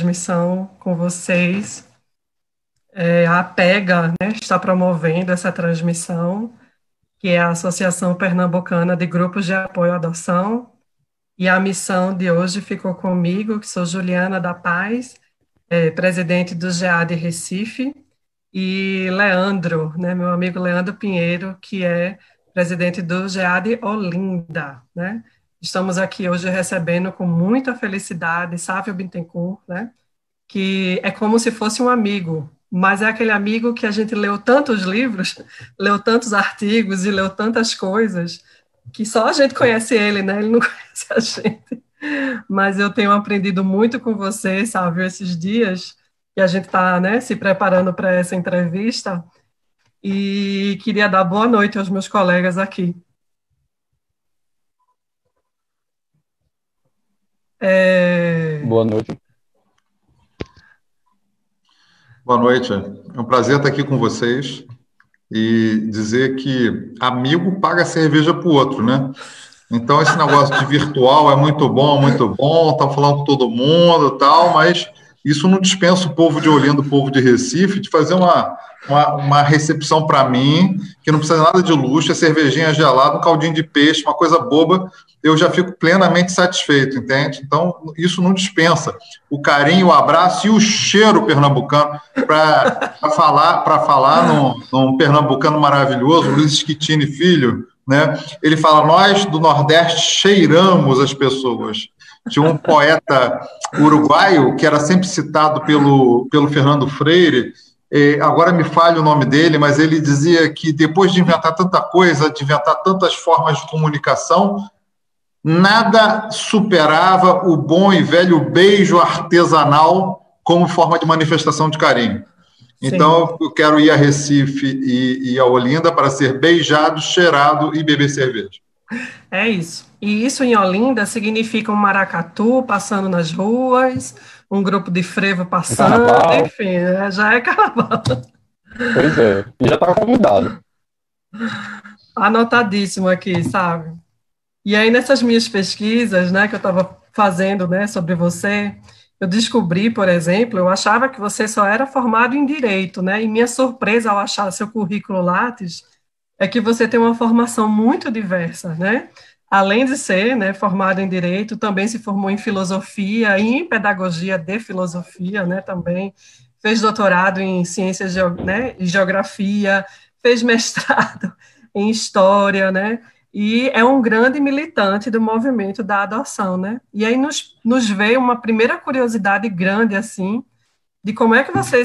transmissão com vocês. A APEGA, né, está promovendo essa transmissão, que é a Associação Pernambucana de Grupos de Apoio à Adoção, e a missão de hoje ficou comigo, que sou Juliana da Paz, presidente do GEAD Recife, e Leandro, né, meu amigo Leandro Pinheiro, que é presidente do GEAD Olinda, né. Estamos aqui hoje recebendo com muita felicidade Sávio Bittencourt, né, que é como se fosse um amigo, mas é aquele amigo que a gente leu tantos livros, leu tantos artigos e leu tantas coisas, que só a gente conhece ele, né? Ele não conhece a gente. Mas eu tenho aprendido muito com você, Sávio, esses dias, que a gente está, né, se preparando para essa entrevista, e queria dar boa noite aos meus colegas aqui. Boa noite. Boa noite. É um prazer estar aqui com vocês e dizer que amigo paga cerveja para o outro, né? Então, esse negócio de virtual é muito bom, estão falando com todo mundo e tal, mas isso não dispensa o povo de Olinda, o povo de Recife, de fazer uma recepção para mim, que não precisa nada de luxo, é cervejinha gelada, um caldinho de peixe, uma coisa boba, eu já fico plenamente satisfeito, entende? Então, isso não dispensa o carinho, o abraço e o cheiro pernambucano para falar num pernambucano maravilhoso, Luiz Schittini Filho, né? Ele fala, nós do Nordeste cheiramos as pessoas. Tinha um poeta uruguaio que era sempre citado pelo Fernando Freire, agora me falha o nome dele, mas ele dizia que depois de inventar tanta coisa, de inventar tantas formas de comunicação, nada superava o bom e velho beijo artesanal como forma de manifestação de carinho. Sim. Então, eu quero ir a Recife e a Olinda para ser beijado, cheirado e beber cerveja. É isso. E isso em Olinda significa um maracatu passando nas ruas, um grupo de frevo passando, carnaval. Enfim, já é carnaval. Pois é, e já está convidado. Anotadíssimo aqui, sabe? E aí, nessas minhas pesquisas, né, que eu estava fazendo, né, sobre você, eu descobri, por exemplo, eu achava que você só era formado em Direito, né, e minha surpresa ao achar seu currículo Lattes é que você tem uma formação muito diversa, né, além de ser, né, formado em Direito, também se formou em Filosofia e em Pedagogia de Filosofia, né, também fez doutorado em Ciências, né, e Geografia, fez mestrado em História, né, e é um grande militante do movimento da adoção, né? E aí nos veio uma primeira curiosidade grande, assim, de como é que você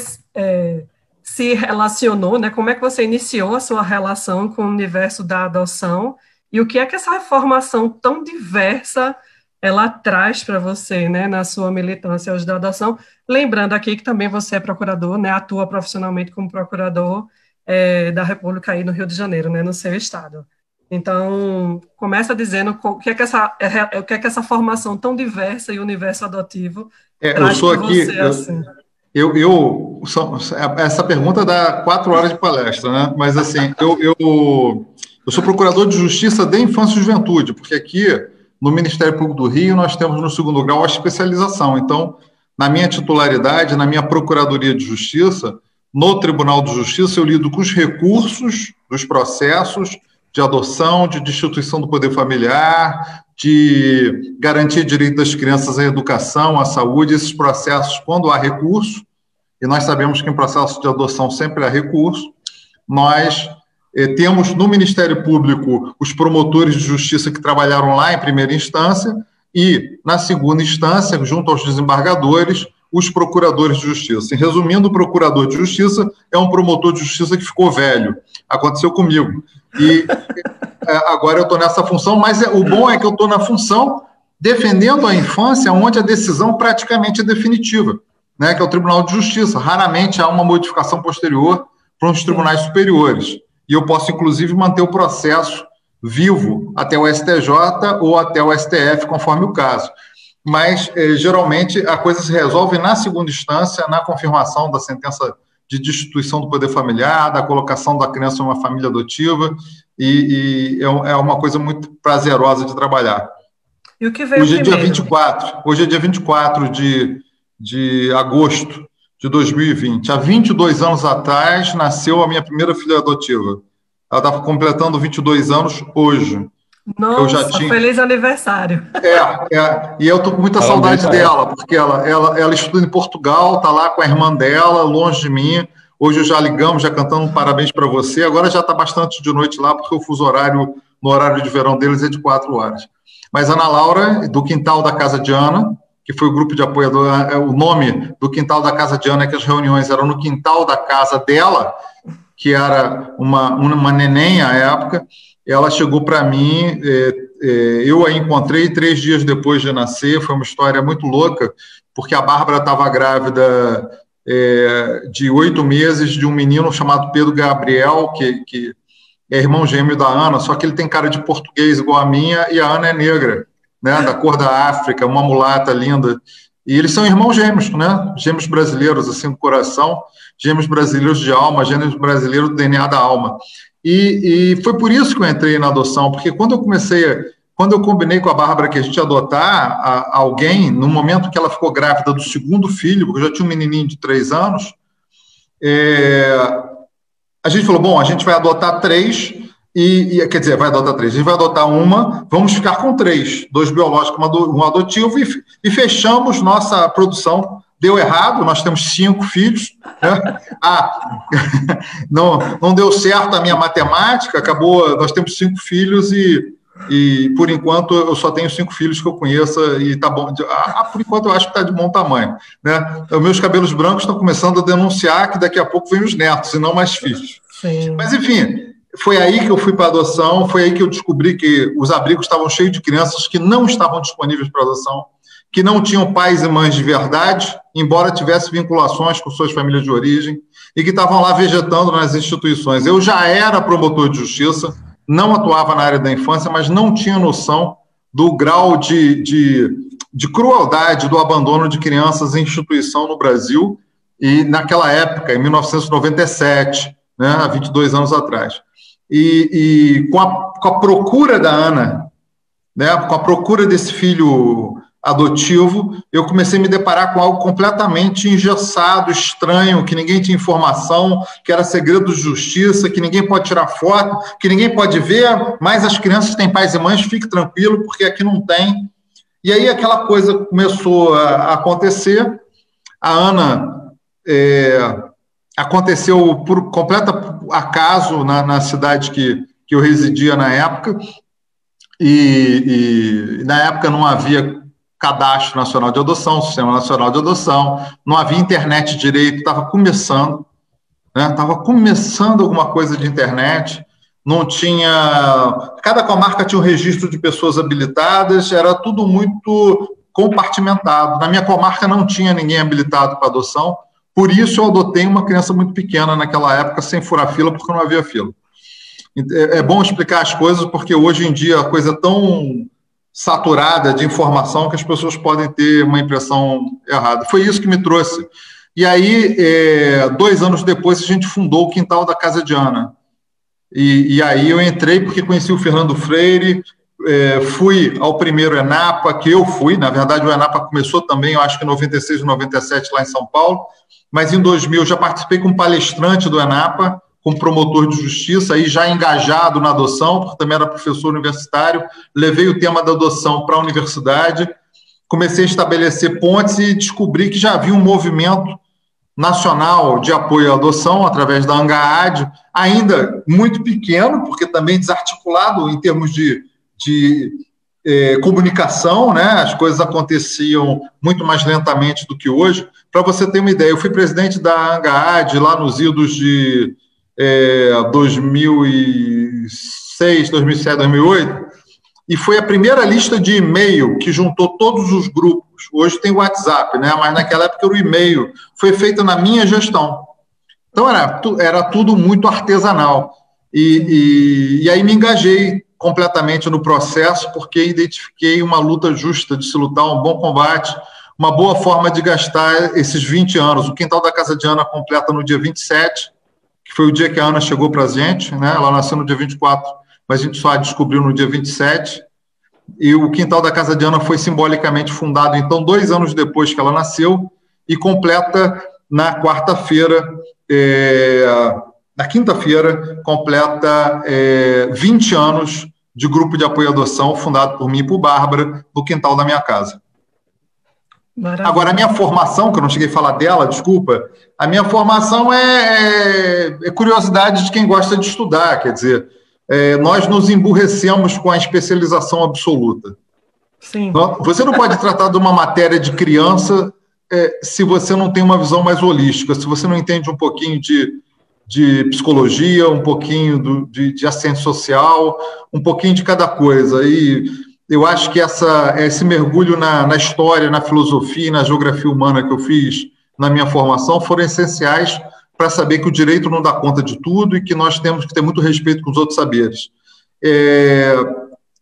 se relacionou, né? Como é que você iniciou a sua relação com o universo da adoção e o que é que essa formação tão diversa ela traz para você, né? Na sua militância hoje da adoção. Lembrando aqui que também você é procurador, né? Atua profissionalmente como procurador da República aí no Rio de Janeiro, né? No seu estado. Então, começa dizendo o que é que essa formação tão diversa e o universo adotivo traz para você, assim. Essa pergunta dá 4 horas de palestra, né? Mas, assim, eu sou procurador de Justiça de Infância e Juventude, porque aqui, no Ministério Público do Rio, nós temos no 2º grau a especialização. Então, na minha titularidade, na minha Procuradoria de Justiça, no Tribunal de Justiça, eu lido com os recursos dos processos de adoção, de destituição do poder familiar, de garantia de direito das crianças à educação, à saúde, esses processos, quando há recurso, e nós sabemos que em processo de adoção sempre há recurso, nós temos no Ministério Público os promotores de justiça que trabalharam lá em primeira instância e, na segunda instância, junto aos desembargadores, os procuradores de justiça. E, resumindo, o procurador de justiça é um promotor de justiça que ficou velho. Aconteceu comigo. E agora eu estou nessa função, mas o bom é que eu estou na função defendendo a infância, onde a decisão praticamente é definitiva, né, que é o Tribunal de Justiça. Raramente há uma modificação posterior para os tribunais superiores. E eu posso, inclusive, manter o processo vivo até o STJ ou até o STF, conforme o caso. Mas, geralmente, a coisa se resolve na segunda instância, na confirmação da sentença de destituição do poder familiar, da colocação da criança em uma família adotiva, e é uma coisa muito prazerosa de trabalhar. E o que veio hoje primeiro? Hoje é dia 24 de agosto de 2020. Há 22 anos atrás, nasceu a minha primeira filha adotiva. Ela está completando 22 anos hoje. Nossa, feliz aniversário. E eu estou com muita saudade dela, porque ela estuda em Portugal, está lá com a irmã dela, longe de mim. Hoje já ligamos, já cantando um parabéns para você. Agora já está bastante de noite lá, porque o fuso horário, no horário de verão deles, é de 4 horas. Mas Ana Laura, do Quintal da Casa de Ana, que foi o grupo de apoiador, o nome do Quintal da Casa de Ana é que as reuniões eram no quintal da casa dela, que era uma neném à época. Ela chegou para mim, eu a encontrei 3 dias depois de nascer, foi uma história muito louca, porque a Bárbara estava grávida de 8 meses de um menino chamado Pedro Gabriel, que é irmão gêmeo da Ana, só que ele tem cara de português igual a minha, e a Ana é negra, né, da cor da África, uma mulata linda. E eles são irmãos gêmeos, né, gêmeos brasileiros, assim, do coração, gêmeos brasileiros de alma, gêmeos brasileiros do DNA da alma. E foi por isso que eu entrei na adoção, porque quando eu combinei com a Bárbara que a gente ia adotar alguém, no momento que ela ficou grávida do segundo filho, porque eu já tinha um menininho de 3 anos, a gente falou, bom, a gente vai adotar 3, quer dizer, vai adotar 3, a gente vai adotar uma, vamos ficar com 3, 2 biológicos, um adotivo, e fechamos nossa produção. Deu errado, nós temos 5 filhos, né? Não deu certo a minha matemática, acabou, nós temos 5 filhos e por enquanto eu só tenho 5 filhos que eu conheça e tá bom, por enquanto eu acho que está de bom tamanho, né? Os meus cabelos brancos estão começando a denunciar que daqui a pouco vem os netos e não mais filhos. Sim. Mas enfim, foi aí que eu fui para a adoção, foi aí que eu descobri que os abrigos estavam cheios de crianças que não estavam disponíveis para adoção, que não tinham pais e mães de verdade, embora tivessem vinculações com suas famílias de origem, e que estavam lá vegetando nas instituições. Eu já era promotor de justiça, não atuava na área da infância, mas não tinha noção do grau de crueldade do abandono de crianças em instituição no Brasil, e naquela época, em 1997, né, há 22 anos atrás. E com a procura da Ana, né, com a procura desse filho adotivo, eu comecei a me deparar com algo completamente engessado, estranho, que ninguém tinha informação, que era segredo de justiça, que ninguém pode tirar foto, que ninguém pode ver, mas as crianças têm pais e mães, fique tranquilo, porque aqui não tem. E aí aquela coisa começou a acontecer. A Ana aconteceu por completo acaso na cidade que eu residia na época, e na época não havia Cadastro Nacional de Adoção, Sistema Nacional de Adoção, não havia internet direito, estava começando, né? Estava começando alguma coisa de internet, não tinha... Cada comarca tinha um registro de pessoas habilitadas, era tudo muito compartimentado. Na minha comarca não tinha ninguém habilitado para adoção, por isso eu adotei uma criança muito pequena naquela época, sem furar fila, porque não havia fila. É bom explicar as coisas, porque hoje em dia a coisa é tão saturada de informação que as pessoas podem ter uma impressão errada. Foi isso que me trouxe. E aí, 2 anos depois, a gente fundou o Quintal da Casa de Ana. E aí eu entrei porque conheci o Fernando Freire, fui ao primeiro ENAPA, que eu fui, na verdade o ENAPA começou também, eu acho que em 96, 97, lá em São Paulo, mas em 2000 eu já participei como palestrante do ENAPA, como promotor de justiça, aí já engajado na adoção, porque também era professor universitário, levei o tema da adoção para a universidade, comecei a estabelecer pontes e descobri que já havia um movimento nacional de apoio à adoção, através da ANGAAD, ainda muito pequeno, porque também desarticulado em termos de comunicação, né? As coisas aconteciam muito mais lentamente do que hoje. Para você ter uma ideia, eu fui presidente da ANGAAD lá nos idos de 2006, 2007, 2008, e foi a primeira lista de e-mail que juntou todos os grupos. Hoje tem o WhatsApp, né? Mas naquela época era o e-mail. Foi feita na minha gestão. Então era tudo muito artesanal. E aí me engajei completamente no processo, porque identifiquei uma luta justa de se lutar, um bom combate, uma boa forma de gastar esses 20 anos. O Quintal da Casa de Ana completa no dia 27, que foi o dia que a Ana chegou para a gente, né? Ela nasceu no dia 24, mas a gente só a descobriu no dia 27, e o Quintal da Casa de Ana foi simbolicamente fundado, então, 2 anos depois que ela nasceu, e completa na quarta-feira, na quinta-feira, completa 20 anos de grupo de apoio à adoção, fundado por mim e por Bárbara, no quintal da minha casa. Maravilha. Agora, a minha formação, que eu não cheguei a falar dela, desculpa, a minha formação é curiosidade de quem gosta de estudar, quer dizer, nós nos emburrecemos com a especialização absoluta. Sim. Você não pode tratar de uma matéria de criança se você não tem uma visão mais holística, se você não entende um pouquinho de psicologia, um pouquinho de assistente social, um pouquinho de cada coisa. E eu acho que esse mergulho na história, na filosofia e na geografia humana que eu fiz na minha formação foram essenciais para saber que o direito não dá conta de tudo e que nós temos que ter muito respeito com os outros saberes.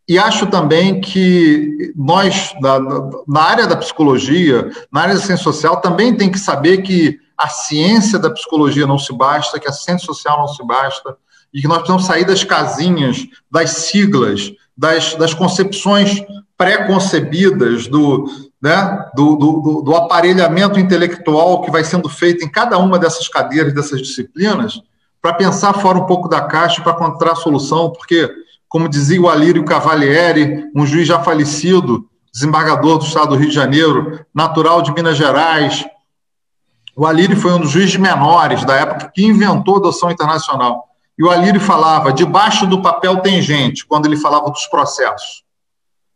E acho também que nós, na área da psicologia, na área da ciência social, também tem que saber que a ciência da psicologia não se basta, que a ciência social não se basta, e que nós precisamos sair das casinhas, das siglas, das concepções pré-concebidas do aparelhamento intelectual que vai sendo feito em cada uma dessas cadeiras, dessas disciplinas, para pensar fora um pouco da caixa para encontrar a solução, porque, como dizia o Alírio Cavalieri, um juiz já falecido, desembargador do Estado do Rio de Janeiro, natural de Minas Gerais, o Alírio foi um dos juízes menores da época que inventou a adoção internacional. E o Alírio falava, debaixo do papel tem gente, quando ele falava dos processos.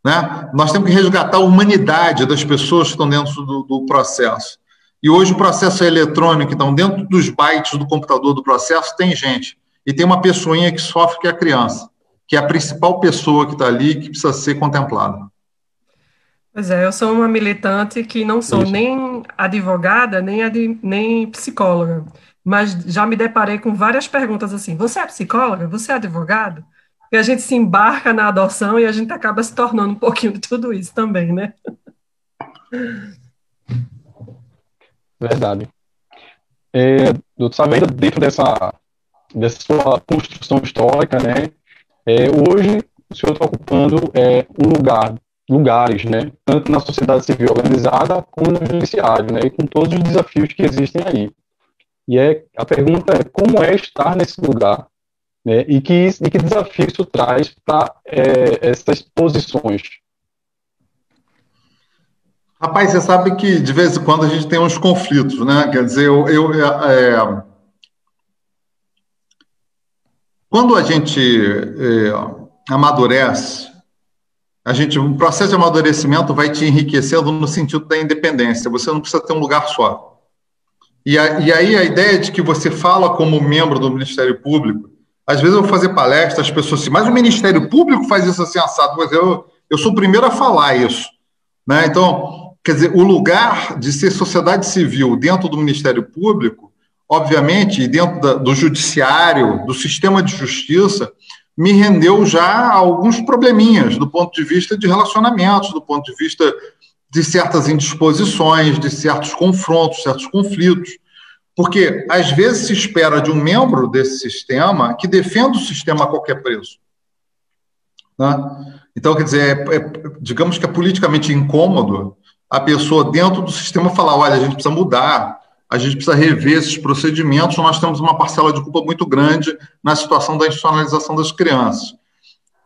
Né? Nós temos que resgatar a humanidade das pessoas que estão dentro do processo. E hoje o processo é eletrônico, então dentro dos bytes do computador do processo tem gente. E tem uma pessoinha que sofre, que é a criança, que é a principal pessoa que está ali, que precisa ser contemplada. Pois é, eu sou uma militante que não sou nem advogada, nem psicóloga, mas já me deparei com várias perguntas assim, você é psicóloga? Você é advogado? E a gente se embarca na adoção e a gente acaba se tornando um pouquinho de tudo isso também, né? Verdade. Doutor Saavedra, dentro dessa sua construção histórica, né, hoje o senhor está ocupando lugares, né, tanto na sociedade civil organizada como no judiciário, né, e com todos os desafios que existem aí. E a pergunta é, como é estar nesse lugar? Né, e que desafio isso traz para essas posições? Rapaz, você sabe que de vez em quando a gente tem uns conflitos, né? Quer dizer, quando a gente amadurece, o processo de amadurecimento vai te enriquecendo no sentido da independência. Você não precisa ter um lugar só. E aí a ideia de que você fala como membro do Ministério Público, às vezes eu vou fazer palestra, as pessoas assim, mas o Ministério Público faz isso assim, assado. Mas eu sou o primeiro a falar isso. Né? Então, quer dizer, o lugar de ser sociedade civil dentro do Ministério Público, obviamente, e dentro do judiciário, do sistema de justiça, me rendeu já alguns probleminhas do ponto de vista de relacionamentos, do ponto de vista de certas indisposições, de certos confrontos, certos conflitos. Porque, às vezes, se espera de um membro desse sistema que defenda o sistema a qualquer preço. Né? Então, quer dizer, digamos que é politicamente incômodo a pessoa dentro do sistema falar, olha, a gente precisa mudar, a gente precisa rever esses procedimentos, nós temos uma parcela de culpa muito grande na situação da institucionalização das crianças.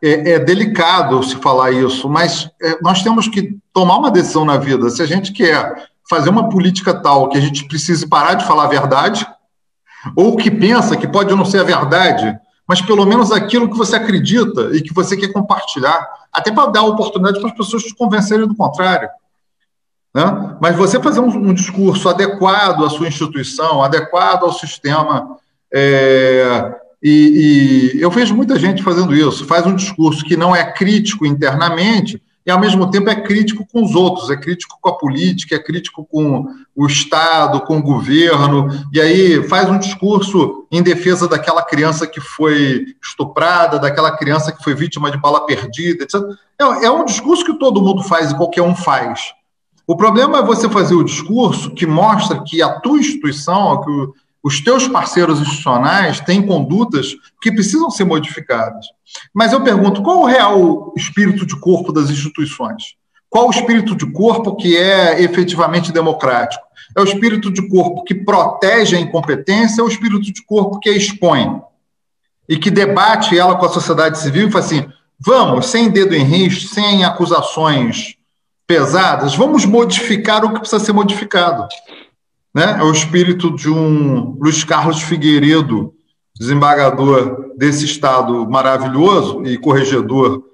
É delicado se falar isso, mas nós temos que tomar uma decisão na vida. Se a gente quer fazer uma política tal que a gente precise parar de falar a verdade, ou que pensa que pode não ser a verdade, mas pelo menos aquilo que você acredita e que você quer compartilhar, até para dar oportunidade para as pessoas te convencerem do contrário. Né? Mas você fazer um discurso adequado à sua instituição, adequado ao sistema, e eu vejo muita gente fazendo isso, faz um discurso que não é crítico internamente, e, ao mesmo tempo, é crítico com os outros, é crítico com a política, é crítico com o Estado, com o governo, e aí faz um discurso em defesa daquela criança que foi estuprada, daquela criança que foi vítima de bala perdida, etc. É um discurso que todo mundo faz e qualquer um faz. O problema é você fazer o discurso que mostra que a tua instituição, que os teus parceiros institucionais têm condutas que precisam ser modificadas. Mas eu pergunto, qual o real espírito de corpo das instituições? Qual o espírito de corpo que é efetivamente democrático? É o espírito de corpo que protege a incompetência, é o espírito de corpo que a expõe e que debate ela com a sociedade civil e fala assim, vamos, sem dedo em riste, sem acusações pesadas, vamos modificar o que precisa ser modificado. Né? É o espírito de um Luiz Carlos Figueiredo, desembargador desse Estado maravilhoso e corregedor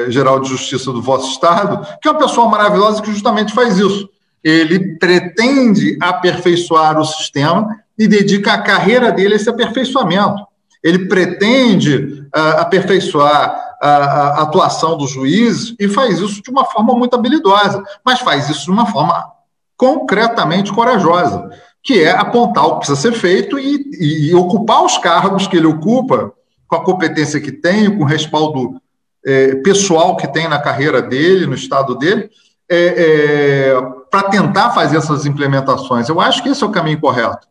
geral de justiça do vosso Estado, que é uma pessoa maravilhosa que justamente faz isso. Ele pretende aperfeiçoar o sistema e dedica a carreira dele a esse aperfeiçoamento. Ele pretende aperfeiçoar a atuação dos juízes e faz isso de uma forma muito habilidosa, mas faz isso de uma forma concretamente corajosa, que é apontar o que precisa ser feito e ocupar os cargos que ele ocupa com a competência que tem, com o respaldo pessoal que tem na carreira dele, no estado dele, para tentar fazer essas implementações. Eu acho que esse é o caminho correto.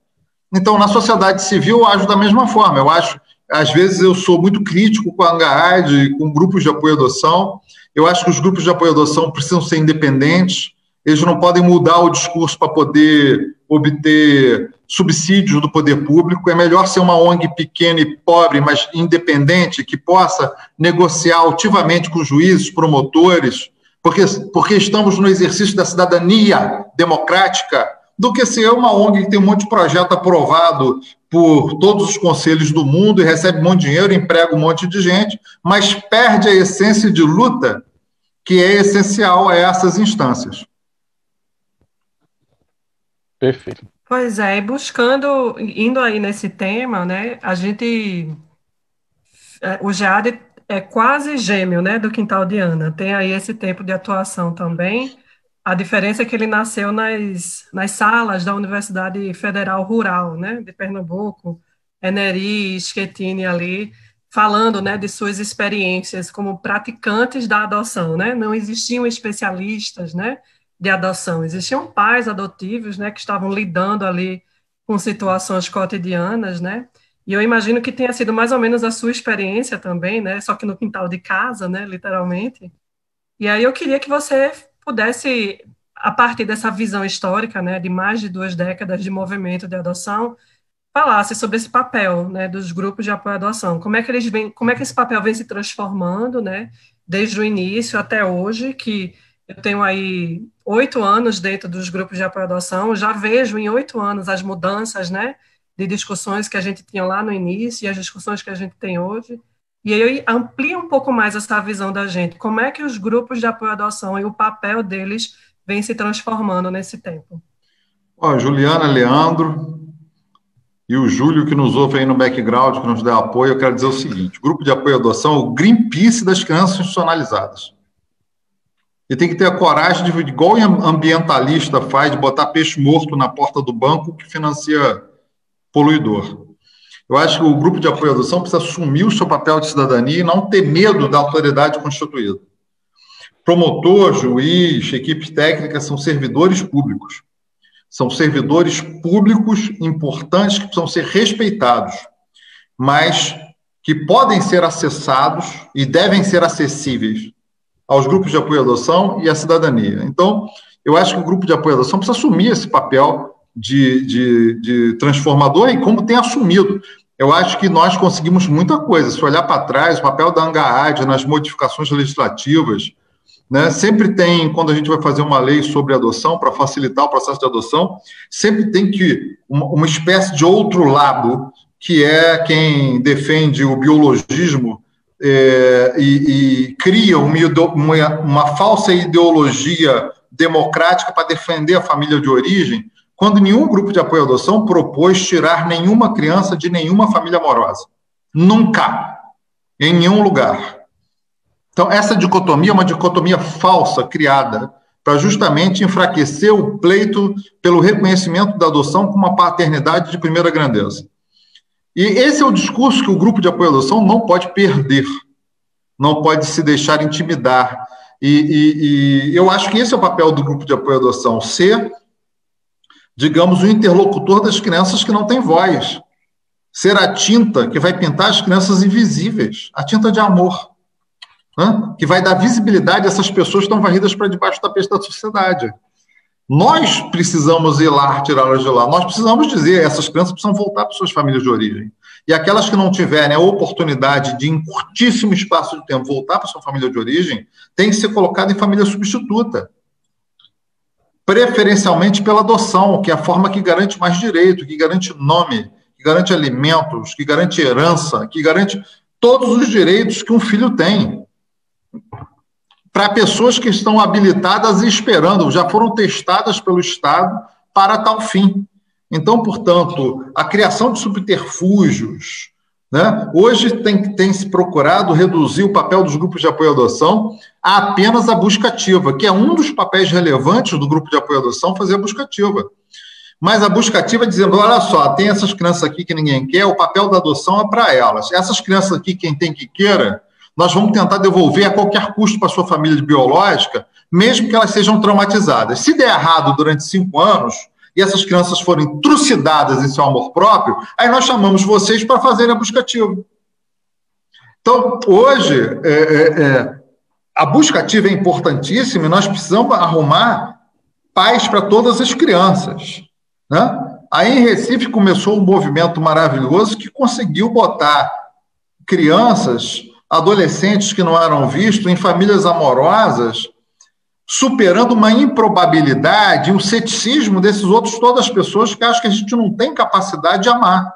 Então, na sociedade civil, eu ajo da mesma forma. Eu acho, às vezes, eu sou muito crítico com a ANGAAD, com grupos de apoio à adoção. Eu acho que os grupos de apoio à adoção precisam ser independentes. Eles não podem mudar o discurso para poder obter subsídios do poder público. É melhor ser uma ONG pequena e pobre, mas independente, que possa negociar altivamente com juízes, promotores, porque estamos no exercício da cidadania democrática, do que ser uma ONG que tem um monte de projeto aprovado por todos os conselhos do mundo e recebe um monte de dinheiro, emprega um monte de gente, mas perde a essência de luta que é essencial a essas instâncias. Perfeito. Pois é, e indo aí nesse tema, né, o GEAD é quase gêmeo, né, do Quintal de Ana, tem aí esse tempo de atuação também. A diferença é que ele nasceu nas salas da Universidade Federal Rural, né, de Pernambuco, Eneri, Schettini ali, falando, né, de suas experiências como praticantes da adoção, né, não existiam especialistas, né, de adoção, existiam pais adotivos, né, que estavam lidando ali com situações cotidianas, né, e eu imagino que tenha sido mais ou menos a sua experiência também, né, só que no quintal de casa, né, literalmente. E aí eu queria que você pudesse, a partir dessa visão histórica, né, de mais de 2 décadas de movimento de adoção, falasse sobre esse papel, né, dos grupos de apoio à adoção. Como é que esse papel vem se transformando, né, desde o início até hoje, que eu tenho aí 8 anos dentro dos grupos de apoio à adoção, já vejo em 8 anos as mudanças, né, de discussões que a gente tinha lá no início e as discussões que a gente tem hoje. E aí amplia um pouco mais essa visão da gente. Como é que os grupos de apoio à adoção e o papel deles vem se transformando nesse tempo? Juliana, Leandro e o Júlio, que nos ouve aí no background, que nos dá apoio, eu quero dizer o seguinte: o grupo de apoio à adoção é o Greenpeace das crianças institucionalizadas. E tem que ter a coragem de, igual o ambientalista faz, de botar peixe morto na porta do banco que financia poluidor. Eu acho que o grupo de apoio à adoção precisa assumir o seu papel de cidadania e não ter medo da autoridade constituída. Promotor, juiz, equipes técnicas são servidores públicos. São servidores públicos importantes que precisam ser respeitados, mas que podem ser acessados e devem ser acessíveis aos grupos de apoio à adoção e à cidadania. Então, eu acho que o grupo de apoio à adoção precisa assumir esse papel de transformador e como tem assumido. Eu acho que nós conseguimos muita coisa. Se olhar para trás, o papel da ANGAAD nas modificações legislativas, né, sempre tem, quando a gente vai fazer uma lei sobre adoção, para facilitar o processo de adoção, sempre tem que uma espécie de outro lado, que é quem defende o biologismo e cria uma falsa ideologia democrática para defender a família de origem, quando nenhum grupo de apoio à adoção propôs tirar nenhuma criança de nenhuma família amorosa. Nunca. Em nenhum lugar. Então, essa dicotomia é uma dicotomia falsa, criada, para justamente enfraquecer o pleito pelo reconhecimento da adoção como uma paternidade de primeira grandeza. E esse é o discurso que o grupo de apoio à adoção não pode perder, não pode se deixar intimidar. E eu acho que esse é o papel do grupo de apoio à adoção, ser, digamos, o interlocutor das crianças que não têm voz. Ser a tinta que vai pintar as crianças invisíveis, a tinta de amor, né? Que vai dar visibilidade a essas pessoas que estão varridas para debaixo do tapete da sociedade. Nós precisamos ir lá, tirá-las de lá. Nós precisamos dizer, essas crianças precisam voltar para suas famílias de origem. E aquelas que não tiverem a oportunidade de, em curtíssimo espaço de tempo, voltar para sua família de origem, tem que ser colocada em família substituta. Preferencialmente pela adoção, que é a forma que garante mais direito, que garante nome, que garante alimentos, que garante herança, que garante todos os direitos que um filho tem. Para pessoas que estão habilitadas e esperando, já foram testadas pelo Estado para tal fim. Então, portanto, a criação de subterfúgios, né? Hoje tem se procurado reduzir o papel dos grupos de apoio à adoção a apenas a busca ativa, que é um dos papéis relevantes do grupo de apoio à adoção, fazer a busca ativa. Mas a busca ativa dizendo, olha só, tem essas crianças aqui que ninguém quer, o papel da adoção é para elas. Essas crianças aqui, quem tem que queira, nós vamos tentar devolver a qualquer custo para a sua família biológica, mesmo que elas sejam traumatizadas. Se der errado durante 5 anos, e essas crianças forem trucidadas em seu amor próprio, aí nós chamamos vocês para fazerem a busca ativa. Então, hoje, a busca ativa é importantíssima e nós precisamos arrumar pais para todas as crianças, né? Aí em Recife começou um movimento maravilhoso que conseguiu botar crianças, adolescentes que não eram vistos, em famílias amorosas, superando uma improbabilidade, um ceticismo desses outros, todas as pessoas que acham que a gente não tem capacidade de amar.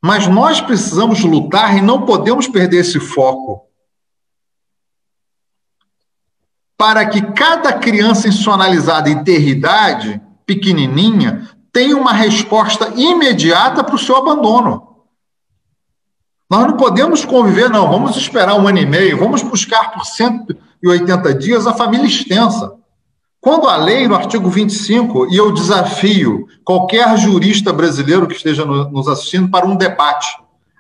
Mas nós precisamos lutar e não podemos perder esse foco para que cada criança institucionalizada em ter idade, pequenininha, tenha uma resposta imediata para o seu abandono. Nós não podemos conviver, não, vamos esperar 1 ano e meio, vamos buscar por 180 dias a família extensa. Quando a lei, no artigo 25, e eu desafio qualquer jurista brasileiro que esteja nos assistindo para um debate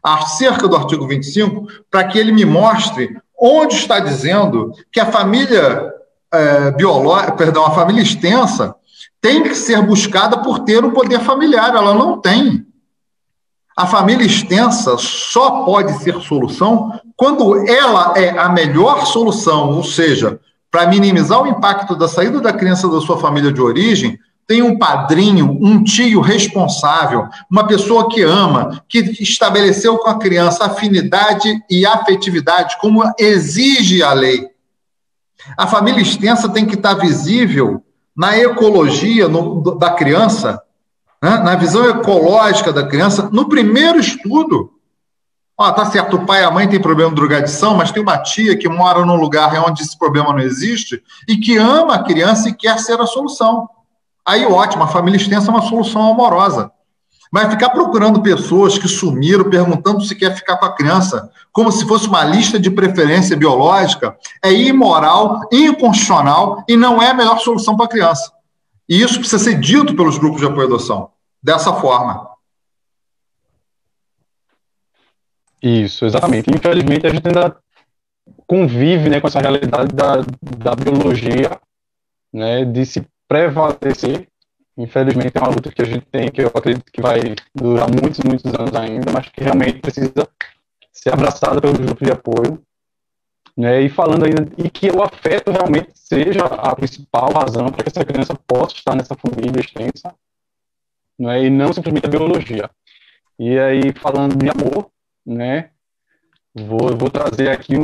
acerca do artigo 25, para que ele me mostre onde está dizendo que a família a família extensa tem que ser buscada por ter um poder familiar, ela não tem. A família extensa só pode ser solução quando ela é a melhor solução, ou seja, para minimizar o impacto da saída da criança da sua família de origem, tem um padrinho, um tio responsável, uma pessoa que ama, que estabeleceu com a criança afinidade e afetividade, como exige a lei. A família extensa tem que estar visível na ecologia da criança, né? Na visão ecológica da criança, no primeiro estudo. Tá certo, o pai e a mãe têm problema de drogadição, mas tem uma tia que mora num lugar onde esse problema não existe e que ama a criança e quer ser a solução. Aí, ótimo, a família extensa é uma solução amorosa. Mas ficar procurando pessoas que sumiram, perguntando se quer ficar com a criança, como se fosse uma lista de preferência biológica, é imoral, inconstitucional e não é a melhor solução para a criança. E isso precisa ser dito pelos grupos de apoio à adoção, dessa forma. Isso, exatamente. Infelizmente, a gente ainda convive, né, com essa realidade da biologia, né, de se prevalecer. Infelizmente, é uma luta que a gente tem, que eu acredito que vai durar muitos, muitos anos ainda, mas que realmente precisa ser abraçada pelos grupos de apoio, né, e falando ainda, e que o afeto realmente seja a principal razão para que essa criança possa estar nessa família extensa, né, e não simplesmente a biologia. E aí, falando de amor, né, vou trazer aqui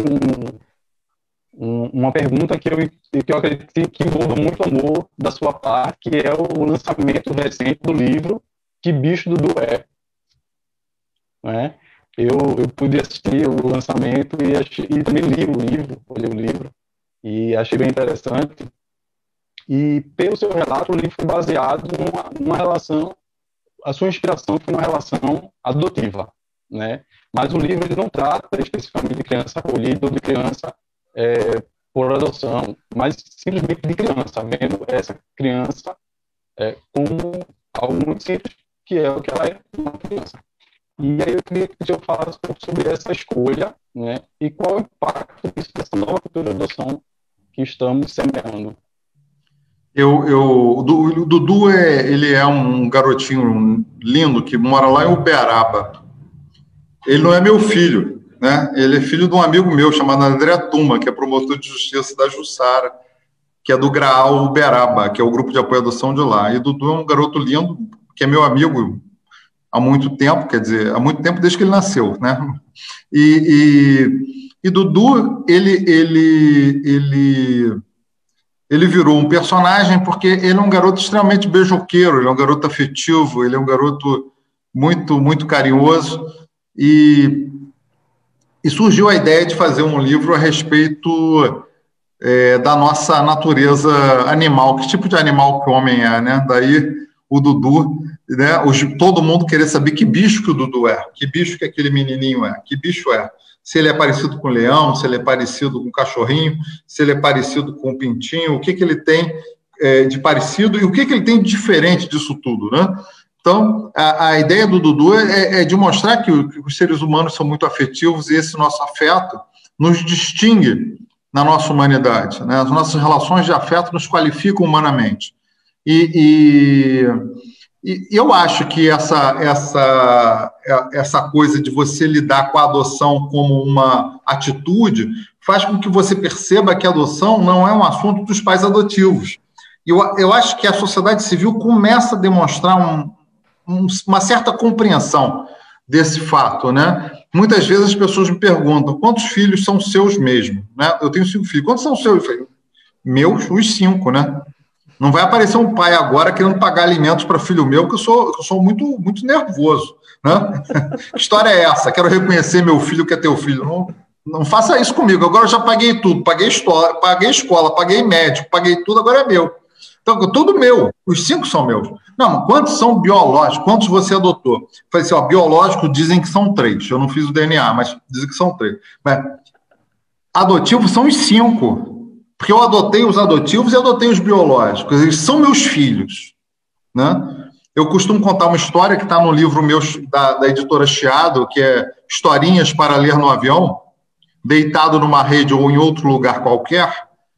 uma pergunta que eu acredito que envolva muito amor da sua parte, que é o lançamento recente do livro Que Bicho Dudu É. Né? Eu pude assistir o lançamento e também olhei o livro, e achei bem interessante. E, pelo seu relato, o livro foi baseado numa relação, a sua inspiração foi uma relação adotiva, né? Mas o livro ele não trata especificamente de criança acolhida ou de criança por adoção, mas simplesmente de criança, vendo essa criança como algo muito simples, que é o que ela é, uma criança. E aí eu queria que o senhor falasse um pouco sobre essa escolha, né, e qual é o impacto disso, dessa nova cultura de adoção que estamos semeando. O Dudu ele é um garotinho lindo que mora lá em Uberaba. Ele não é meu filho, né? Ele é filho de um amigo meu chamado André Tuma, que é promotor de justiça da Jussara, que é do Graal Uberaba, que é o grupo de apoio à adoção de lá. E Dudu é um garoto lindo, que é meu amigo há muito tempo, quer dizer, há muito tempo desde que ele nasceu, né? E Dudu, ele virou um personagem porque ele é um garoto extremamente beijoqueiro, ele é um garoto afetivo, ele é um garoto muito, muito carinhoso, e surgiu a ideia de fazer um livro a respeito da nossa natureza animal, que tipo de animal que o homem é, né? Daí o Dudu, né? Todo mundo querer saber que bicho que o Dudu é, que bicho que aquele menininho é, que bicho é. Se ele é parecido com o leão, se ele é parecido com o cachorrinho, se ele é parecido com o pintinho, o que ele tem de parecido e o que ele tem de diferente disso tudo, né? Então, a ideia do Dudu é de mostrar que os seres humanos são muito afetivos e esse nosso afeto nos distingue na nossa humanidade, né? As nossas relações de afeto nos qualificam humanamente. E eu acho que essa coisa de você lidar com a adoção como uma atitude faz com que você perceba que a adoção não é um assunto dos pais adotivos. E eu acho que a sociedade civil começa a demonstrar uma certa compreensão desse fato, né? Muitas vezes as pessoas me perguntam quantos filhos são seus mesmo, né? Eu tenho 5 filhos. Quantos são seus? Eu falei, meus, os 5, né? Não vai aparecer um pai agora querendo pagar alimentos para filho meu, que eu sou muito, muito nervoso, né? Que história é essa? Quero reconhecer meu filho que é teu filho. Não faça isso comigo. Agora eu já paguei tudo, paguei escola, paguei médico, paguei tudo, agora é meu. Então, tudo meu. Os 5 são meus. Não, quantos são biológicos? Quantos você adotou? Falei assim, biológicos dizem que são 3. Eu não fiz o DNA, mas dizem que são 3. Mas adotivos são os 5. Porque eu adotei os adotivos e adotei os biológicos. Eles são meus filhos, né? Eu costumo contar uma história que está no livro meu da editora Chiado, que é Historinhas para Ler no Avião, deitado numa rede ou em outro lugar qualquer.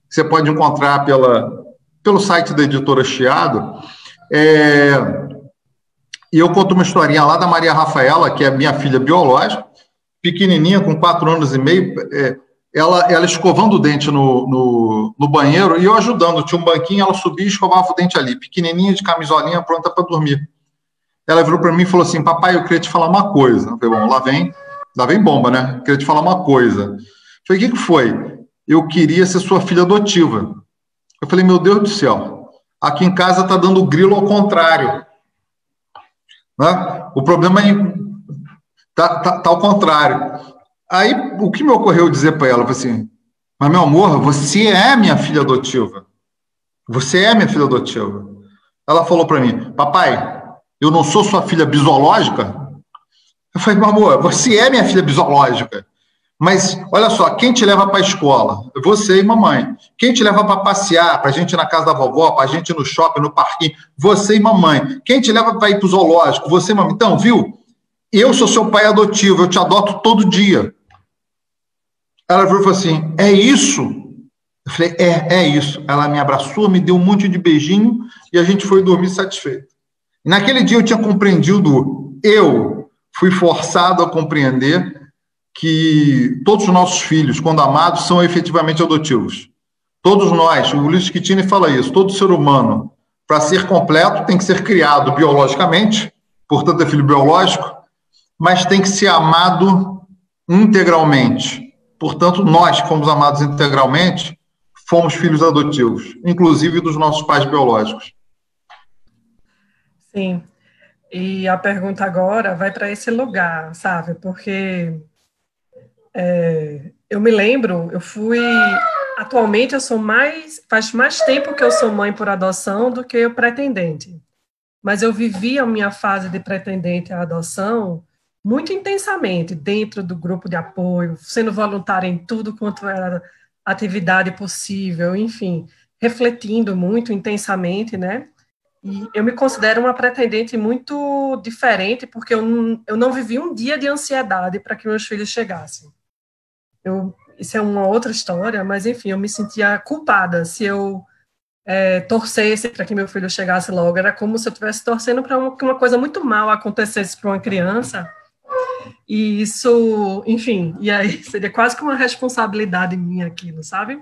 Você pode encontrar pelo site da editora Chiado. E eu conto uma historinha lá da Maria Rafaela, que é minha filha biológica, pequenininha, com 4 anos e meio, ela escovando o dente no banheiro e eu ajudando. Tinha um banquinho, ela subia e escovava o dente ali, pequenininha, de camisolinha, pronta para dormir. Ela virou para mim e falou assim, papai, eu queria te falar uma coisa. Eu falei, bom, lá vem bomba, né? Eu queria te falar uma coisa. Eu falei, o que foi? Eu queria ser sua filha adotiva. Eu falei, meu Deus do céu, aqui em casa está dando grilo ao contrário. Né? O problema tá ao contrário. Aí, o que me ocorreu dizer para ela? Eu falei assim, mas, meu amor, você é minha filha adotiva. Você é minha filha adotiva. Ela falou para mim, papai, eu não sou sua filha biológica? Eu falei, meu amor, você é minha filha biológica. Mas, olha só, quem te leva para a escola? Você e mamãe. Quem te leva para passear, para a gente ir na casa da vovó, para a gente ir no shopping, no parquinho? Você e mamãe. Quem te leva para ir para o zoológico? Você e mamãe. Então, viu? Eu sou seu pai adotivo, eu te adoto todo dia. Ela falou assim, é isso? Eu falei, é isso. Ela me abraçou, me deu um monte de beijinho e a gente foi dormir satisfeito. E naquele dia eu tinha compreendido, eu fui forçado a compreender que todos os nossos filhos, quando amados, são efetivamente adotivos. Todos nós, o Ulisses Kittini fala isso, todo ser humano, para ser completo, tem que ser criado biologicamente, portanto é filho biológico, mas tem que ser amado integralmente. Portanto, nós que fomos amados integralmente, fomos filhos adotivos, inclusive dos nossos pais biológicos. Sim, e a pergunta agora vai para esse lugar, sabe? Porque eu me lembro, atualmente faz mais tempo que eu sou mãe por adoção do que pretendente. Mas eu vivi a minha fase de pretendente à adoção muito intensamente, dentro do grupo de apoio, sendo voluntária em tudo quanto era atividade possível, enfim, refletindo muito intensamente, né? E eu me considero uma pretendente muito diferente, porque eu não vivi um dia de ansiedade para que meus filhos chegassem. Isso é uma outra história, mas, enfim, eu me sentia culpada se eu torcesse para que meu filho chegasse logo. Era como se eu estivesse torcendo para que uma coisa muito mal acontecesse para uma criança. E isso, enfim, e aí seria quase que uma responsabilidade minha aquilo, sabe?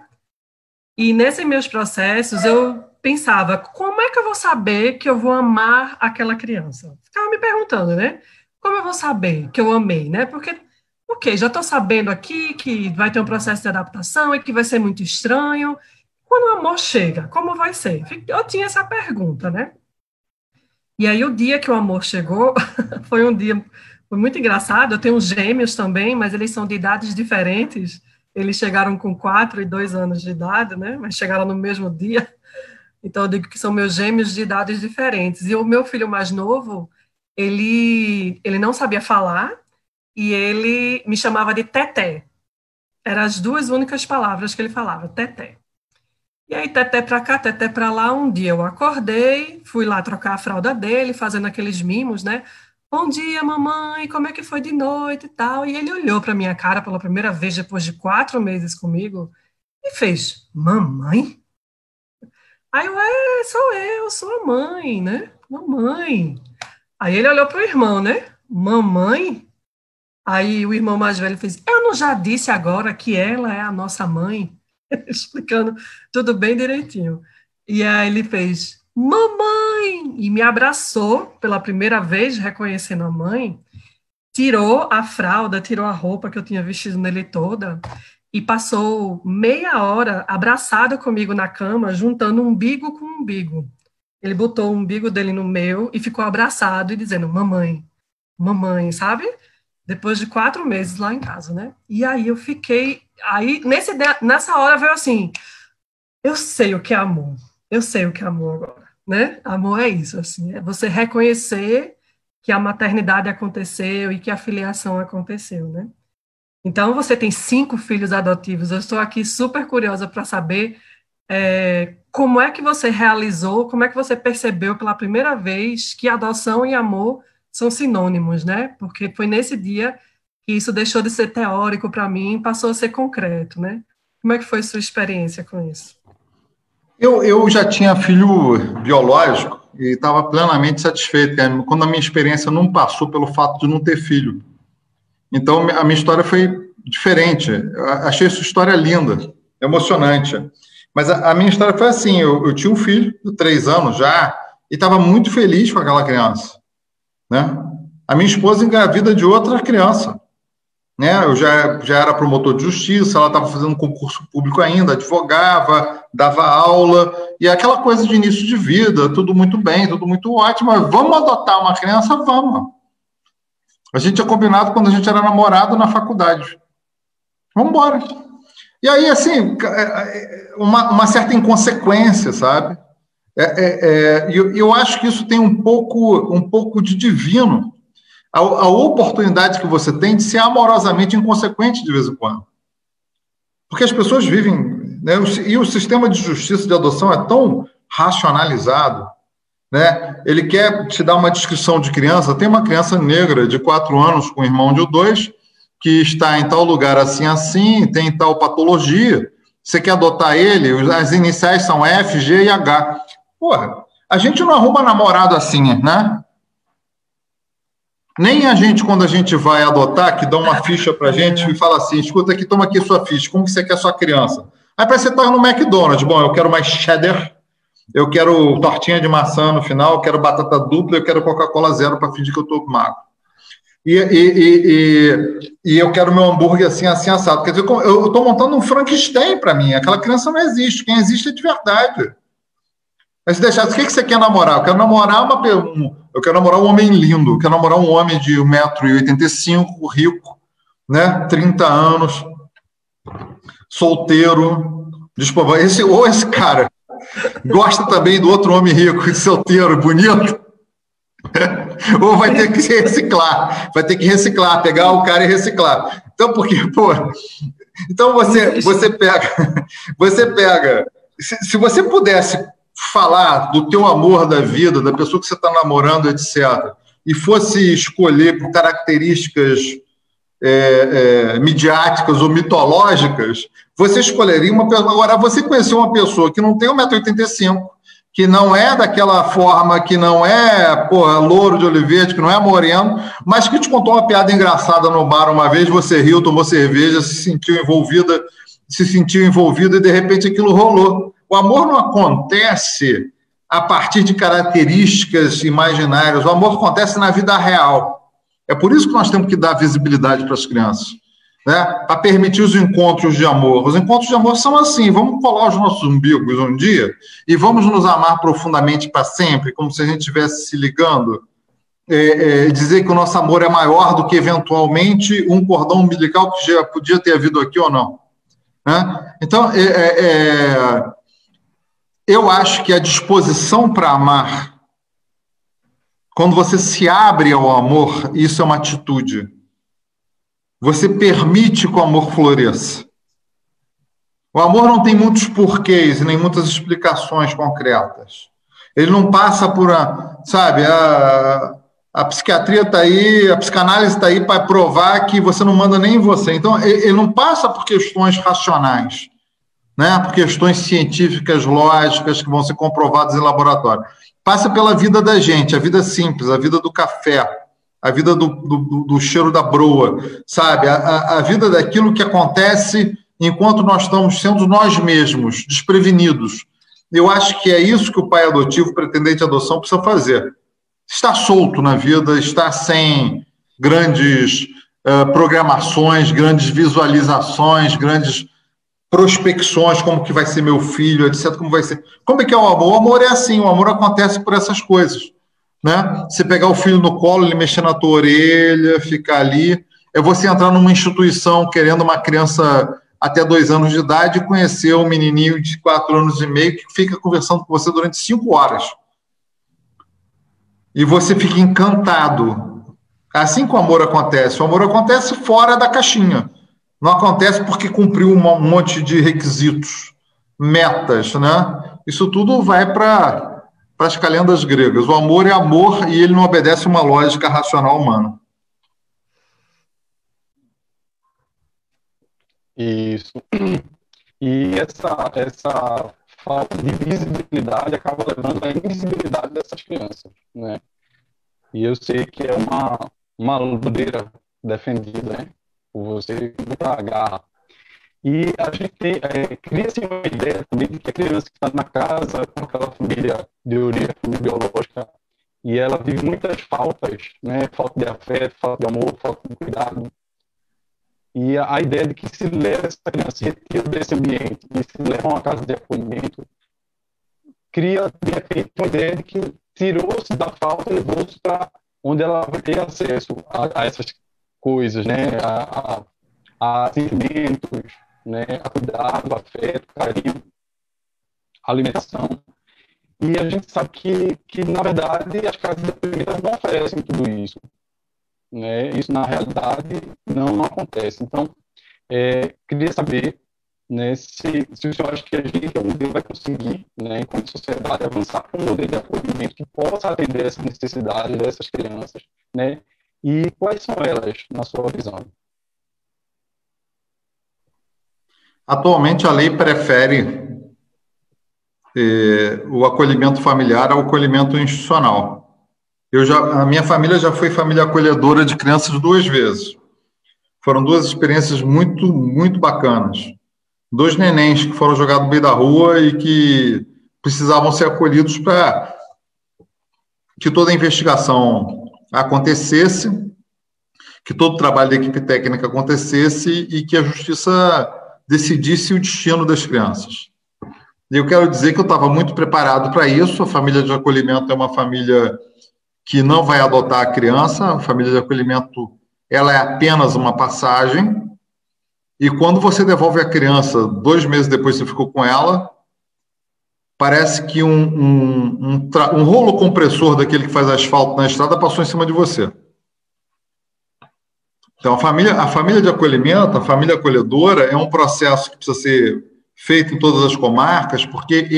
E nesses meus processos, eu pensava, como é que eu vou saber que eu vou amar aquela criança? Ficava me perguntando, né? Como eu vou saber que eu amei, né? Porque, ok, já estou sabendo aqui que vai ter um processo de adaptação e que vai ser muito estranho. Quando o amor chega, como vai ser? Eu tinha essa pergunta, né? E aí, o dia que o amor chegou, foi um dia muito engraçado. Eu tenho uns gêmeos também, mas eles são de idades diferentes. Eles chegaram com 4 e 2 anos de idade, né? Mas chegaram no mesmo dia. Então, eu digo que são meus gêmeos de idades diferentes. E o meu filho mais novo, ele não sabia falar e ele me chamava de Teté. Eram as 2 únicas palavras que ele falava, Teté. E aí, Teté para cá, Teté para lá. Um dia eu acordei, fui lá trocar a fralda dele, fazendo aqueles mimos, né? Bom dia, mamãe, como é que foi de noite e tal. E ele olhou para minha cara pela primeira vez, depois de 4 meses comigo, e fez, mamãe? Aí sou a mãe, né? Mamãe. Aí ele olhou para o irmão, né? Mamãe? Aí o irmão mais velho fez, eu não já disse agora que ela é a nossa mãe? Explicando tudo bem direitinho. E aí ele fez, mamãe! E me abraçou pela primeira vez, reconhecendo a mãe, tirou a fralda, tirou a roupa que eu tinha vestido nele toda, e passou meia hora abraçado comigo na cama, juntando umbigo com umbigo. Ele botou o umbigo dele no meu e ficou abraçado e dizendo, mamãe, mamãe, sabe? Depois de 4 meses lá em casa, né? E aí eu fiquei... Aí, nessa hora veio assim, eu sei o que é amor. Eu sei o que é amor agora, né? Amor é isso, assim, é você reconhecer que a maternidade aconteceu e que a filiação aconteceu, né? Então, você tem 5 filhos adotivos. Eu estou aqui super curiosa para saber como é que você realizou, como é que você percebeu pela primeira vez que adoção e amor são sinônimos, né? Porque foi nesse dia que isso deixou de ser teórico para mim e passou a ser concreto, né? Como é que foi sua experiência com isso? Eu já tinha filho biológico e estava plenamente satisfeito, quando a minha experiência não passou pelo fato de não ter filho. Então, a minha história foi diferente. Eu achei sua história linda, emocionante. Mas a minha história foi assim, eu tinha um filho de 3 anos já e estava muito feliz com aquela criança, né? A minha esposa engravida de outra criança, né? Eu já era promotor de justiça, ela estava fazendo concurso público ainda, advogava, dava aula, e aquela coisa de início de vida, tudo muito bem, tudo muito ótimo, mas vamos adotar uma criança? Vamos. A gente tinha combinado quando a gente era namorado na faculdade. Vamos embora. E aí, assim, uma certa inconsequência, sabe? Eu acho que isso tem um pouco de divino. A oportunidade que você tem de ser amorosamente inconsequente de vez em quando. Porque as pessoas vivem... Né, e o sistema de justiça de adoção é tão racionalizado, né? Ele quer te dar uma descrição de criança. Tem uma criança negra de 4 anos com um irmão de 2 que está em tal lugar assim, tem tal patologia. Você quer adotar ele? As iniciais são F, G e H. Porra, a gente não arruma namorado assim, né? Nem a gente, quando a gente vai adotar, que dá uma ficha pra gente e fala assim, escuta aqui, toma aqui sua ficha, como que você quer sua criança? Aí parece que você tá no McDonald's. Bom, eu quero mais cheddar, eu quero tortinha de maçã no final, eu quero batata dupla, eu quero Coca-Cola zero para fingir que eu estou magro. E eu quero meu hambúrguer assim assado. Quer dizer, eu estou montando um Frankenstein para mim. Aquela criança não existe. Quem existe é de verdade. Mas se deixar, o que você quer namorar? Eu quero namorar um homem lindo. Eu quero namorar um homem de 1,85 m, rico, né? 30 anos, solteiro, esse cara gosta também do outro homem rico, solteiro, bonito, ou vai ter que reciclar, pegar o cara e reciclar. Então, então você pega, se você pudesse falar do teu amor da vida, da pessoa que você está namorando, etc., e fosse escolher por características midiáticas ou mitológicas, você escolheria uma pessoa. Agora, você conheceu uma pessoa que não tem 1,85 m, que não é daquela forma, que não é louro de olho verde, que não é moreno, mas que te contou uma piada engraçada no bar uma vez, você riu, tomou cerveja, se sentiu envolvida se sentiu envolvido e, de repente, aquilo rolou. O amor não acontece a partir de características imaginárias, o amor acontece na vida real. É por isso que nós temos que dar visibilidade para as crianças, né? Para permitir os encontros de amor. Os encontros de amor são assim, vamos colar os nossos umbigos um dia e vamos nos amar profundamente para sempre, como se a gente estivesse se ligando, dizer que o nosso amor é maior do que, eventualmente, um cordão umbilical que já podia ter havido aqui ou não, né? Então, eu acho que a disposição para amar, quando você se abre ao amor, isso é uma atitude. Você permite que o amor floresça. O amor não tem muitos porquês, nem muitas explicações concretas. Ele não passa por, sabe, a psiquiatria está aí, a psicanálise está aí para provar que você não manda nem em você. Então, ele não passa por questões racionais, né? Por questões científicas, lógicas, que vão ser comprovadas em laboratório. Passa pela vida da gente, a vida simples, a vida do café, a vida do cheiro da broa, sabe? A vida daquilo que acontece enquanto nós estamos sendo nós mesmos, desprevenidos. Eu acho que é isso que o pai adotivo, pretendente de adoção, precisa fazer. Estar solto na vida, estar sem grandes programações, grandes visualizações, grandes prospecções, como que vai ser meu filho, etc. Como vai ser. Como é que é o amor? O amor é assim, o amor acontece por essas coisas, né? Você pegar o filho no colo, ele mexer na tua orelha, ficar ali. É você entrar numa instituição querendo uma criança até 2 anos de idade e conhecer um menininho de 4 anos e meio que fica conversando com você durante 5 horas. E você fica encantado. Assim que o amor acontece. O amor acontece fora da caixinha. Não acontece porque cumpriu um monte de requisitos, metas, né? Isso tudo vai para as calendas gregas. O amor é amor e ele não obedece uma lógica racional humana. Isso. E essa falta de visibilidade acaba levando à invisibilidade dessas crianças, né? E eu sei que é uma bandeira defendida, né, por você, muita garra. E a gente cria-se uma ideia também de que a criança que está na casa com aquela família de origem biológica e ela vive muitas faltas, né? Falta de afeto, falta de amor, falta de cuidado. E a ideia de que se leva essa criança, se retira desse ambiente e se leva a uma casa de acolhimento, cria, de repente, uma ideia de que tirou-se da falta e levou-se para onde ela vai ter acesso a essas coisas, né? A sentimentos, né? A cuidado, afeto, carinho, alimentação. E a gente sabe que na verdade, as casas de acolhimento não oferecem tudo isso, né? Isso, na realidade, não acontece. Então, queria saber, né, se o senhor acha que a gente algum dia vai conseguir, né, enquanto sociedade, avançar para um modelo de acolhimento que possa atender essa necessidade dessas crianças, né? E quais são elas, na sua visão? Atualmente, a lei prefere o acolhimento familiar ao acolhimento institucional. A minha família já foi família acolhedora de crianças 2 vezes. Foram 2 experiências muito, muito bacanas. 2 nenéns que foram jogados no meio da rua e que precisavam ser acolhidos para que toda a investigação acontecesse, que todo o trabalho da equipe técnica acontecesse e que a justiça decidisse o destino das crianças. E eu quero dizer que eu estava muito preparado para isso. A família de acolhimento é uma família que não vai adotar a criança. A família de acolhimento, ela é apenas uma passagem. E quando você devolve a criança, 2 meses depois você ficou com ela, parece que um rolo compressor daquele que faz asfalto na estrada passou em cima de você. Então, a família de acolhimento, a família acolhedora, é um processo que precisa ser feito em todas as comarcas, porque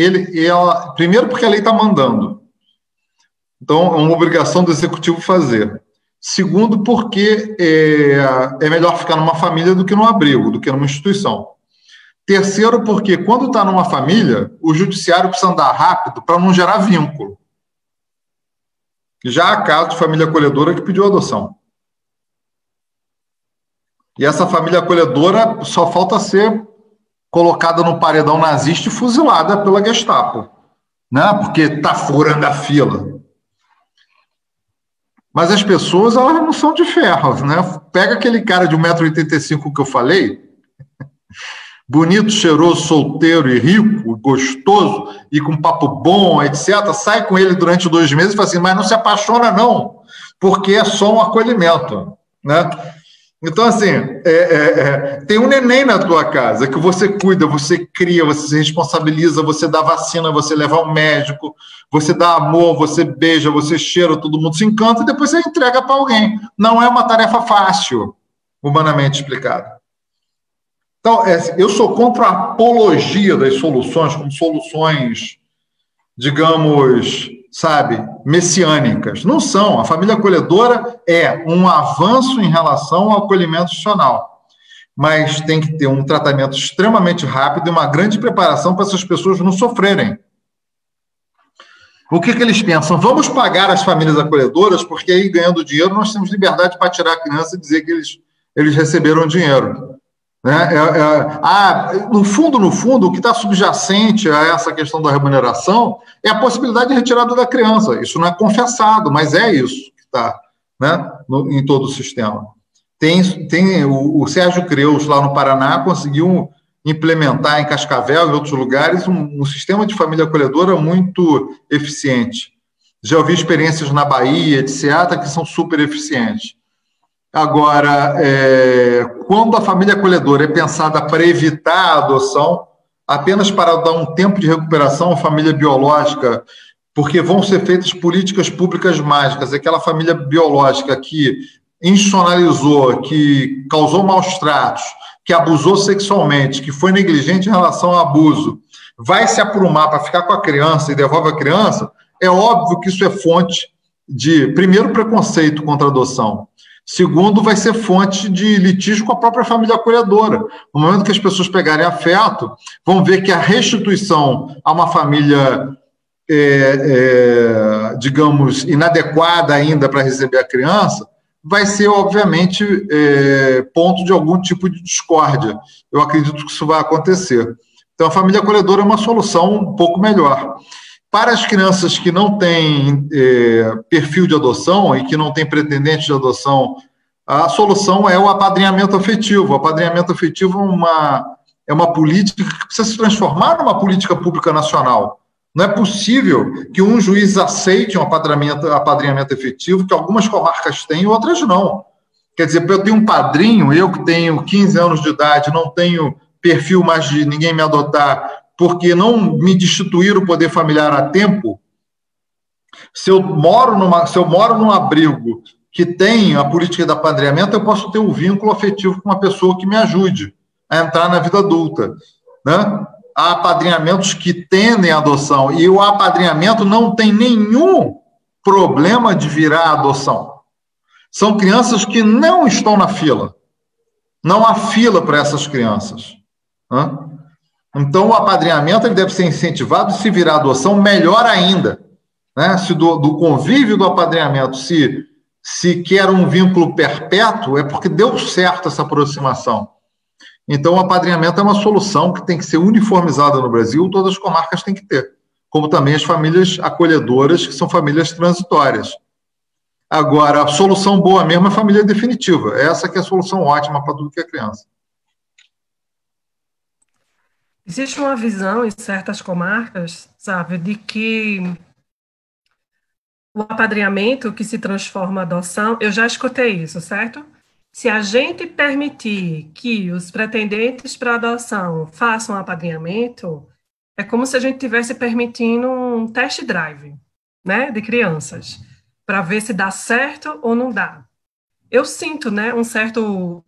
primeiro porque a lei está mandando. Então, é uma obrigação do executivo fazer. Segundo, porque é melhor ficar numa família do que num abrigo, do que numa instituição. Terceiro, porque quando está numa família, o judiciário precisa andar rápido para não gerar vínculo. Já há caso de família acolhedora que pediu adoção. E essa família acolhedora só falta ser colocada no paredão nazista e fuzilada pela Gestapo, né? Porque está furando a fila. Mas as pessoas, elas não são de ferro, né? Pega aquele cara de 1,85 m que eu falei, bonito, cheiroso, solteiro e rico, gostoso, e com papo bom, etc. Sai com ele durante 2 meses e fala assim, mas não se apaixona não, porque é só um acolhimento, né? Então, assim, tem um neném na tua casa que você cuida, você cria, você se responsabiliza, você dá vacina, você leva ao médico, você dá amor, você beija, você cheira, todo mundo se encanta e depois você entrega para alguém. Não é uma tarefa fácil, humanamente explicada. Então, eu sou contra a apologia das soluções como soluções, digamos, sabe, messiânicas. Não são. A família acolhedora é um avanço em relação ao acolhimento institucional, mas tem que ter um tratamento extremamente rápido e uma grande preparação para essas pessoas não sofrerem. O que eles pensam? Vamos pagar as famílias acolhedoras, porque aí, ganhando dinheiro, nós temos liberdade para tirar a criança e dizer que eles receberam dinheiro. Né? No fundo, o que está subjacente a essa questão da remuneração é a possibilidade de retirada da criança. Isso não é confessado, mas é isso que está, né, em todo o sistema. O Sérgio Creus, lá no Paraná, conseguiu implementar em Cascavel e em outros lugares um sistema de família acolhedora muito eficiente. Já ouvi experiências na Bahia, etc., que são super eficientes. Agora, quando a família acolhedora é pensada para evitar a adoção, apenas para dar um tempo de recuperação à família biológica, porque vão ser feitas políticas públicas mágicas, aquela família biológica que institucionalizou, que causou maus tratos, que abusou sexualmente, que foi negligente em relação ao abuso, vai se aprumar para ficar com a criança e devolve a criança, é óbvio que isso é fonte de, primeiro, preconceito contra a adoção. Segundo, vai ser fonte de litígio com a própria família acolhedora. No momento que as pessoas pegarem afeto, vão ver que a restituição a uma família, digamos, inadequada ainda para receber a criança, vai ser, obviamente, ponto de algum tipo de discórdia. Eu acredito que isso vai acontecer. Então, a família acolhedora é uma solução um pouco melhor. Para as crianças que não têm perfil de adoção e que não têm pretendente de adoção, a solução é o apadrinhamento afetivo. O apadrinhamento afetivo é uma política que precisa se transformar numa política pública nacional. Não é possível que um juiz aceite um apadrinhamento efetivo, que algumas comarcas têm e outras não. Quer dizer, eu tenho um padrinho, eu que tenho 15 anos de idade, não tenho perfil mais de ninguém me adotar, porque não me destituíram o poder familiar a tempo. Se eu moro num abrigo que tem a política de apadrinhamento, eu posso ter um vínculo afetivo com uma pessoa que me ajude a entrar na vida adulta, né? Há apadrinhamentos que tendem à adoção, e o apadrinhamento não tem nenhum problema de virar adoção. São crianças que não estão na fila. Não há fila para essas crianças, né? Então, o apadrinhamento ele deve ser incentivado, e se virar adoção, melhor ainda, né? Se do convívio do apadrinhamento se quer um vínculo perpétuo, é porque deu certo essa aproximação. Então, o apadrinhamento é uma solução que tem que ser uniformizada no Brasil, todas as comarcas têm que ter, como também as famílias acolhedoras, que são famílias transitórias. Agora, a solução boa mesmo é a família definitiva. Essa que é a solução ótima para tudo que é criança. Existe uma visão em certas comarcas, sabe, de que o apadrinhamento que se transforma em adoção, eu já escutei isso, certo? Se a gente permitir que os pretendentes para adoção façam apadrinhamento, é como se a gente estivesse permitindo um test drive, né, de crianças, para ver se dá certo ou não dá. Eu sinto, né, um certo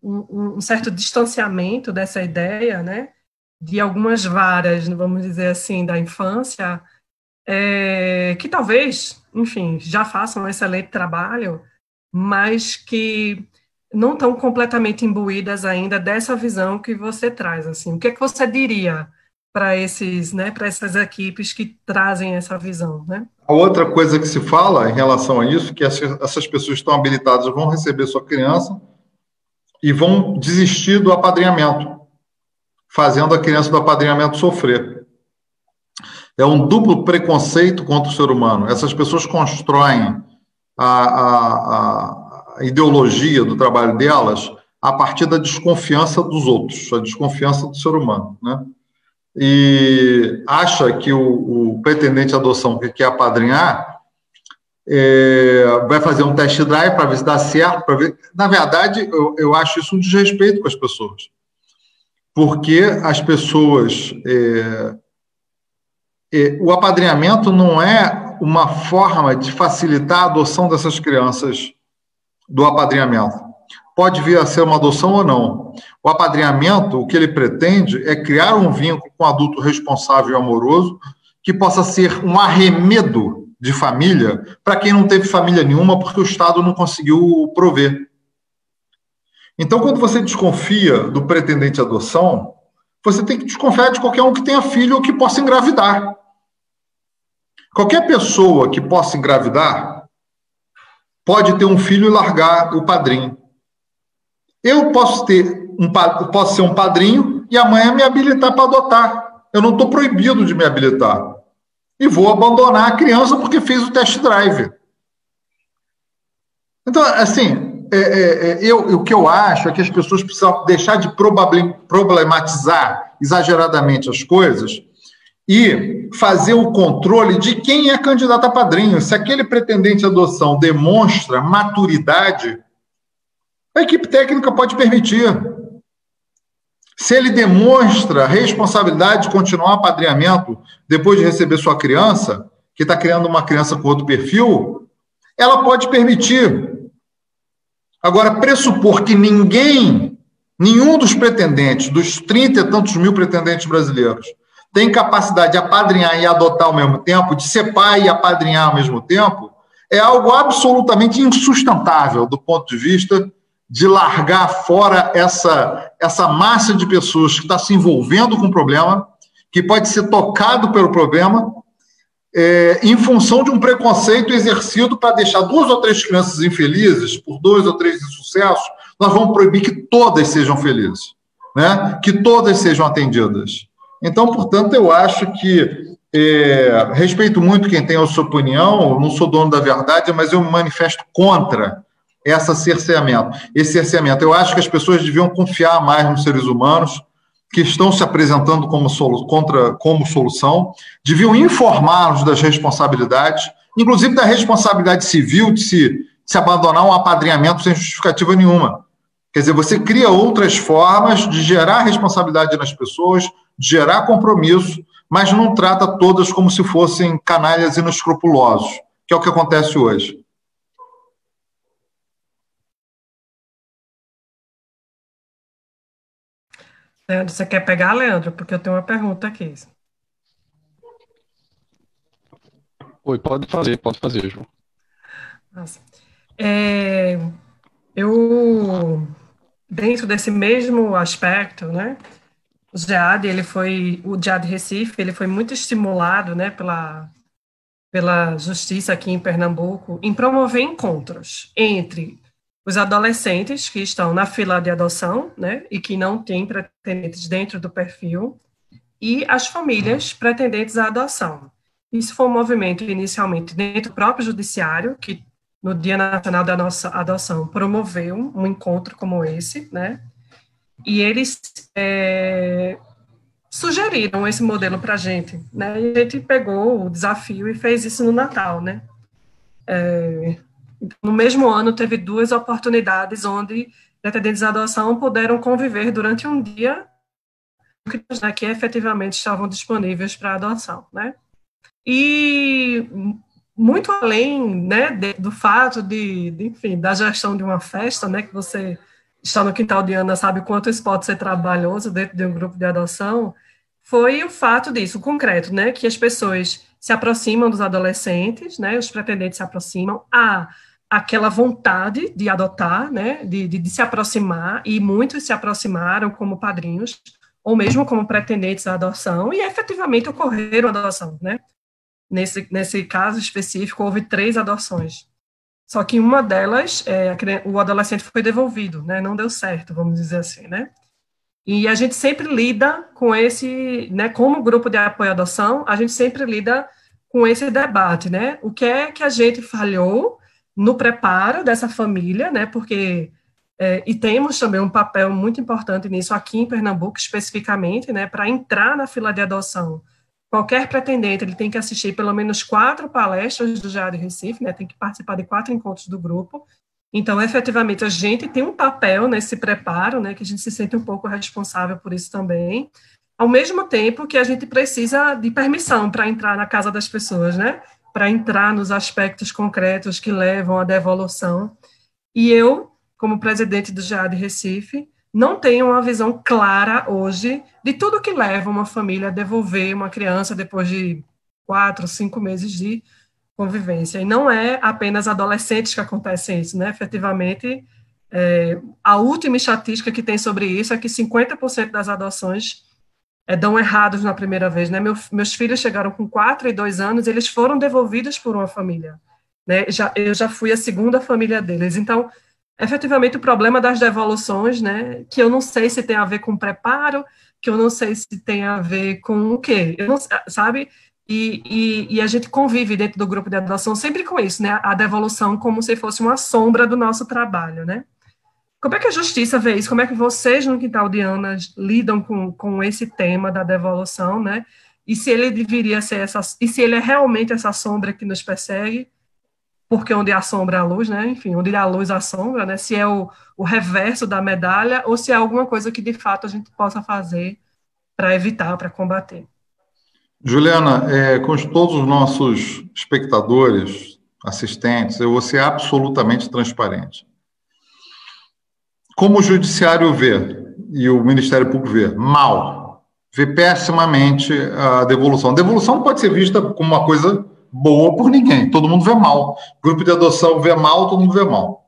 distanciamento dessa ideia, né, de algumas varas, vamos dizer assim, da infância, que talvez, enfim, já façam um excelente trabalho, mas que não estão completamente imbuídas ainda dessa visão que você traz, assim. O que é que você diria para essas equipes que trazem essa visão, né? A outra coisa que se fala em relação a isso, que essas pessoas estão habilitadas vão receber sua criança e vão desistir do apadrinhamento. fazendo a criança do apadrinhamento sofrer. É um duplo preconceito contra o ser humano. Essas pessoas constroem a ideologia do trabalho delas a partir da desconfiança dos outros, a desconfiança do ser humano, né? E acha que o pretendente à adoção que quer apadrinhar vai fazer um test drive para ver se dá certo, para ver. Na verdade, eu acho isso um desrespeito com as pessoas, porque as pessoas o apadrinhamento não é uma forma de facilitar a adoção dessas crianças do apadrinhamento. Pode vir a ser uma adoção ou não. O apadrinhamento, o que ele pretende é criar um vínculo com um adulto responsável e amoroso que possa ser um arremedo de família para quem não teve família nenhuma porque o Estado não conseguiu prover. Então, quando você desconfia do pretendente à adoção, você tem que desconfiar de qualquer um que tenha filho ou que possa engravidar. Qualquer pessoa que possa engravidar pode ter um filho e largar o padrinho. Eu posso ser um padrinho e amanhã me habilitar para adotar. Eu não estou proibido de me habilitar. E vou abandonar a criança porque fez o test drive. Então, assim, o que eu acho é que as pessoas precisam deixar de problematizar exageradamente as coisas e fazer o controle de quem é candidato a padrinho. Se aquele pretendente à adoção demonstra maturidade, a equipe técnica pode permitir. Se ele demonstra responsabilidade de continuar o apadrinhamento depois de receber sua criança, que está criando uma criança com outro perfil, ela pode permitir. Agora, pressupor que nenhum dos pretendentes, dos 30 e tantos mil pretendentes brasileiros, tem capacidade de apadrinhar e adotar ao mesmo tempo, de ser pai e apadrinhar ao mesmo tempo, é algo absolutamente insustentável do ponto de vista de largar fora essa massa de pessoas que está se envolvendo com o problema, que pode ser tocado pelo problema, em função de um preconceito exercido para deixar 2 ou 3 crianças infelizes, por 2 ou 3 insucessos, nós vamos proibir que todas sejam felizes, né? Que todas sejam atendidas. Então, portanto, eu acho que respeito muito quem tem a sua opinião, não sou dono da verdade, mas eu me manifesto contra esse cerceamento. Eu acho que as pessoas deviam confiar mais nos seres humanos que estão se apresentando como solução, deviam informá-los das responsabilidades, inclusive da responsabilidade civil de se abandonar um apadrinhamento sem justificativa nenhuma. Quer dizer, você cria outras formas de gerar responsabilidade nas pessoas, de gerar compromisso, mas não trata todas como se fossem canalhas inescrupulosos, que é o que acontece hoje. Leandro, você quer pegar, Leandro? Porque eu tenho uma pergunta aqui. Oi, pode fazer, João. Nossa. Dentro desse mesmo aspecto, né, o GEAD Recife, ele foi muito estimulado, né, pela justiça aqui em Pernambuco em promover encontros entre os adolescentes que estão na fila de adoção, né, e que não têm pretendentes dentro do perfil, e as famílias pretendentes à adoção. Isso foi um movimento inicialmente dentro do próprio judiciário, que no Dia Nacional da Adoção promoveu um encontro como esse, né, e eles sugeriram esse modelo para a gente, né, e a gente pegou o desafio e fez isso no Natal, né. No mesmo ano, teve 2 oportunidades onde pretendentes à adoção puderam conviver durante um dia que efetivamente estavam disponíveis para adoção, né? E muito além, né, do fato enfim, da gestão de uma festa, né, que você está no quintal de Ana, sabe quanto isso pode ser trabalhoso dentro de um grupo de adoção, foi o fato disso, o concreto, né, que as pessoas se aproximam dos adolescentes, né, os pretendentes se aproximam, aquela vontade de adotar, né, de se aproximar, e muitos se aproximaram como padrinhos, ou mesmo como pretendentes à adoção, e efetivamente ocorreram adoção, né. Nesse caso específico, houve 3 adoções. Só que uma delas, o adolescente foi devolvido, né, não deu certo, vamos dizer assim, né. E a gente sempre lida com esse, né, como grupo de apoio à adoção, a gente sempre lida com esse debate, né? O que é que a gente falhou no preparo dessa família, né? Porque e temos também um papel muito importante nisso aqui em Pernambuco, especificamente, né? Para entrar na fila de adoção, qualquer pretendente ele tem que assistir pelo menos 4 palestras do GA de Recife, né? Tem que participar de 4 encontros do grupo. Então, efetivamente, a gente tem um papel nesse preparo, né, que a gente se sente um pouco responsável por isso também, ao mesmo tempo que a gente precisa de permissão para entrar na casa das pessoas, né, para entrar nos aspectos concretos que levam à devolução. E eu, como presidente do GA de Recife, não tenho uma visão clara hoje de tudo que leva uma família a devolver uma criança depois de 4, 5 meses de convivência. E não é apenas adolescentes que acontecem isso, né? Efetivamente, a última estatística que tem sobre isso é que 50% das adoções dão errados na primeira vez, né? Meus filhos chegaram com 4 e 2 anos, eles foram devolvidos por uma família, né? Eu já fui a segunda família deles. Então, efetivamente, o problema das devoluções, né? Que eu não sei se tem a ver com preparo, que eu não sei se tem a ver com o quê, eu não, sabe? E a gente convive dentro do grupo de adoção sempre com isso, né? A devolução como se fosse uma sombra do nosso trabalho, né? Como é que a justiça vê isso? Como é que vocês no Quintal de Ana lidam com esse tema da devolução, né? E se ele deveria ser e se ele é realmente essa sombra que nos persegue, porque onde há sombra há luz, né? Enfim, onde há luz há sombra, né? Se é o reverso da medalha ou se é alguma coisa que de fato a gente possa fazer para evitar, para combater. Juliana, com todos os nossos espectadores, assistentes, eu vou ser absolutamente transparente. Como o Judiciário vê, e o Ministério Público vê, mal, vê pessimamente a devolução. A devolução não pode ser vista como uma coisa boa por ninguém, todo mundo vê mal. Grupo de adoção vê mal, todo mundo vê mal.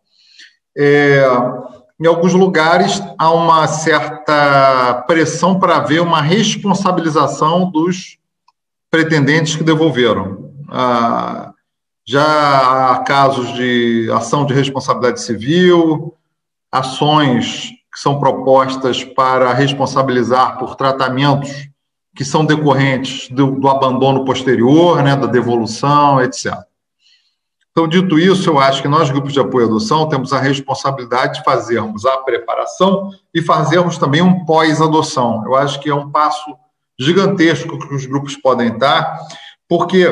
Em alguns lugares, há uma certa pressão para haver uma responsabilização dos pretendentes que devolveram. Já há casos de ação de responsabilidade civil, ações que são propostas para responsabilizar por tratamentos que são decorrentes do abandono posterior, né, da devolução, etc. Então, dito isso, eu acho que nós, grupos de apoio à adoção, temos a responsabilidade de fazermos a preparação e fazermos também um pós-adoção. Eu acho que é um passo gigantesco que os grupos podem dar, porque,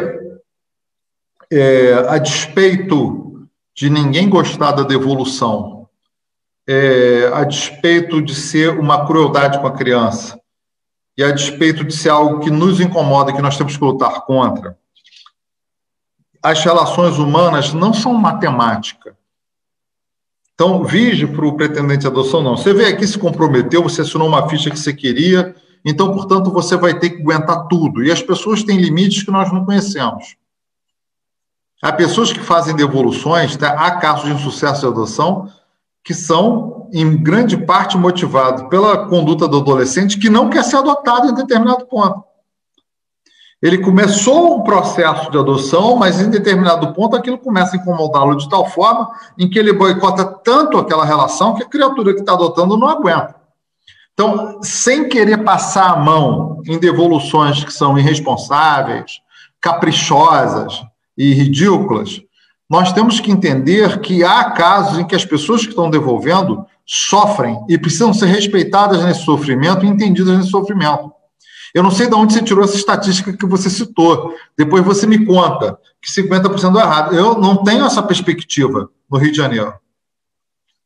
a despeito de ninguém gostar da devolução, a despeito de ser uma crueldade com a criança, e a despeito de ser algo que nos incomoda e que nós temos que lutar contra, as relações humanas não são matemática. Então, vige para o pretendente de adoção, não. Você veio aqui, se comprometeu, você assinou uma ficha que você queria, então, portanto, você vai ter que aguentar tudo. E as pessoas têm limites que nós não conhecemos. Há pessoas que fazem devoluções, tá? Há casos de insucesso de adoção que são, em grande parte, motivados pela conduta do adolescente que não quer ser adotado em determinado ponto. Ele começou um processo de adoção, mas em determinado ponto aquilo começa a incomodá-lo de tal forma em que ele boicota tanto aquela relação que a criatura que está adotando não aguenta. Então, sem querer passar a mão em devoluções que são irresponsáveis, caprichosas e ridículas, nós temos que entender que há casos em que as pessoas que estão devolvendo sofrem e precisam ser respeitadas nesse sofrimento e entendidas nesse sofrimento. Eu não sei de onde você tirou essa estatística que você citou. Depois você me conta que 50% é errado. Eu não tenho essa perspectiva no Rio de Janeiro.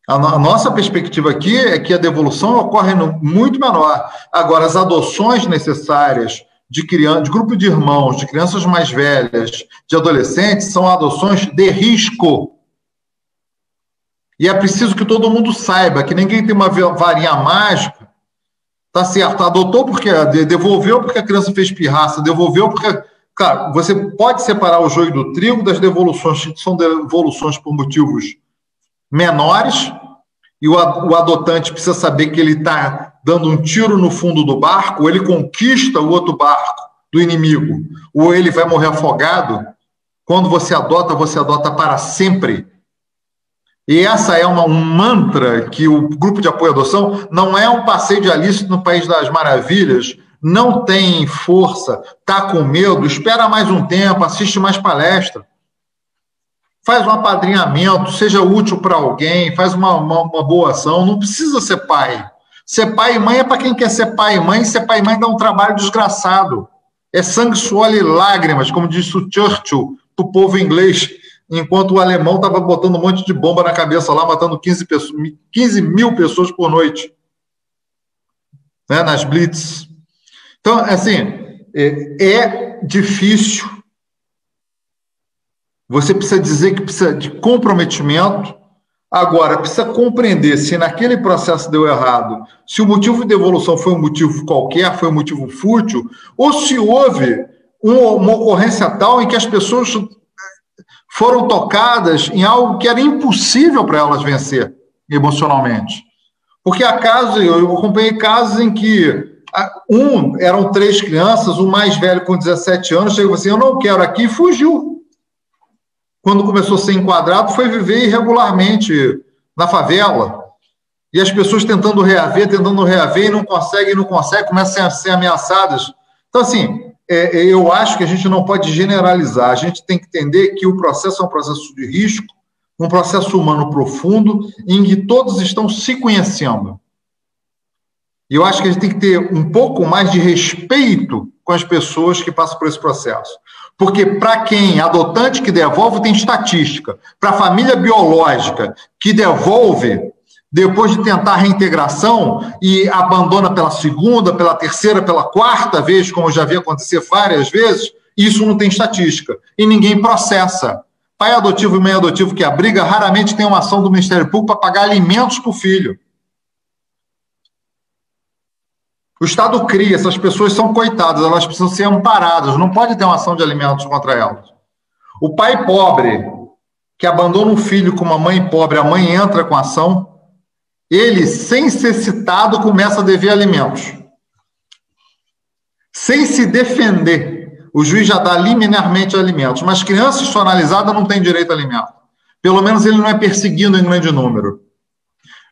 A nossa perspectiva aqui é que a devolução ocorre muito menor. Agora, as adoções necessárias de grupo de irmãos, de crianças mais velhas, de adolescentes, são adoções de risco. E é preciso que todo mundo saiba que ninguém tem uma varinha mágica. Tá certo, adotou porque devolveu porque a criança fez pirraça, devolveu porque... Claro, você pode separar o joio do trigo das devoluções, que são devoluções por motivos menores, e o adotante precisa saber que ele está dando um tiro no fundo do barco, ou ele conquista o outro barco do inimigo, ou ele vai morrer afogado. Quando você adota para sempre. E essa é um mantra que o grupo de apoio à adoção não é um passeio de Alice no País das Maravilhas, não tem força, está com medo, espera mais um tempo, assiste mais palestra, faz um apadrinhamento, seja útil para alguém, faz uma boa ação, não precisa ser pai. Ser pai e mãe é para quem quer ser pai e mãe, ser pai e mãe dá um trabalho desgraçado. É sangue, suor e lágrimas, como disse o Churchill, para o povo inglês, enquanto o alemão estava botando um monte de bomba na cabeça lá, matando 15 mil pessoas por noite, né, nas blitz. Então, assim, é difícil. Você precisa dizer que precisa de comprometimento. Agora, precisa compreender se naquele processo deu errado, se o motivo de devolução foi um motivo qualquer, foi um motivo fútil, ou se houve uma ocorrência tal em que as pessoas foram tocadas em algo que era impossível para elas vencer emocionalmente. Porque há casos, eu acompanhei casos em que eram 3 crianças, o mais velho com 17 anos, chegou assim, eu não quero aqui, e fugiu. Quando começou a ser enquadrado, foi viver irregularmente na favela. E as pessoas tentando reaver, e não conseguem, começam a ser ameaçadas. Então, assim, eu acho que a gente não pode generalizar, a gente tem que entender que o processo é um processo de risco, um processo humano profundo, em que todos estão se conhecendo. E eu acho que a gente tem que ter um pouco mais de respeito com as pessoas que passam por esse processo. Porque para quem adotante que devolve, tem estatística. Para a família biológica que devolve, depois de tentar a reintegração e abandona pela segunda, pela terceira, pela quarta vez, como eu já vi acontecer várias vezes, isso não tem estatística. E ninguém processa. Pai adotivo e mãe adotivo que abriga, raramente tem uma ação do Ministério Público para pagar alimentos para o filho. O Estado cria, essas pessoas são coitadas, elas precisam ser amparadas, não pode ter uma ação de alimentos contra elas. O pai pobre, que abandona um filho com uma mãe pobre, a mãe entra com a ação, ele, sem ser citado, começa a dever alimentos. Sem se defender, o juiz já dá liminarmente alimentos, mas criança institucionalizada não tem direito a alimento. Pelo menos ele não é perseguido em grande número.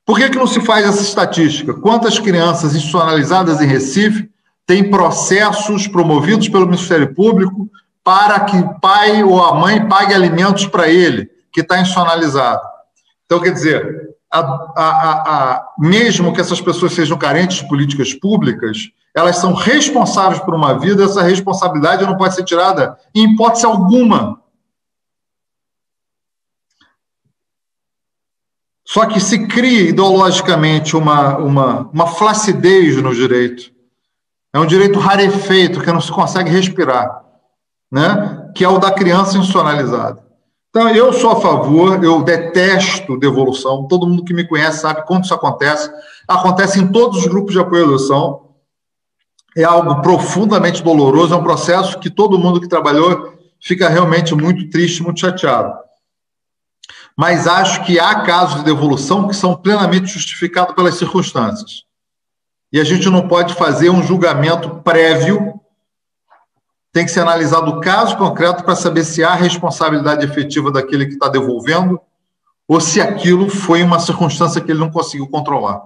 Por que não se faz essa estatística? Quantas crianças institucionalizadas em Recife têm processos promovidos pelo Ministério Público para que o pai ou a mãe pague alimentos para ele, que está institucionalizado? Então, quer dizer, mesmo que essas pessoas sejam carentes de políticas públicas, elas são responsáveis por uma vida, essa responsabilidade não pode ser tirada em hipótese alguma. Só que se cria ideologicamente uma flacidez no direito. É um direito rarefeito, que não se consegue respirar, né? Que é o da criança institucionalizada. Então, eu sou a favor, eu detesto devolução. Todo mundo que me conhece sabe quando isso acontece. Acontece em todos os grupos de apoio à adoção. É algo profundamente doloroso, é um processo que todo mundo que trabalhou fica realmente muito triste, muito chateado. Mas acho que há casos de devolução que são plenamente justificados pelas circunstâncias. E a gente não pode fazer um julgamento prévio, tem que ser analisado o caso concreto para saber se há responsabilidade efetiva daquele que está devolvendo ou se aquilo foi uma circunstância que ele não conseguiu controlar.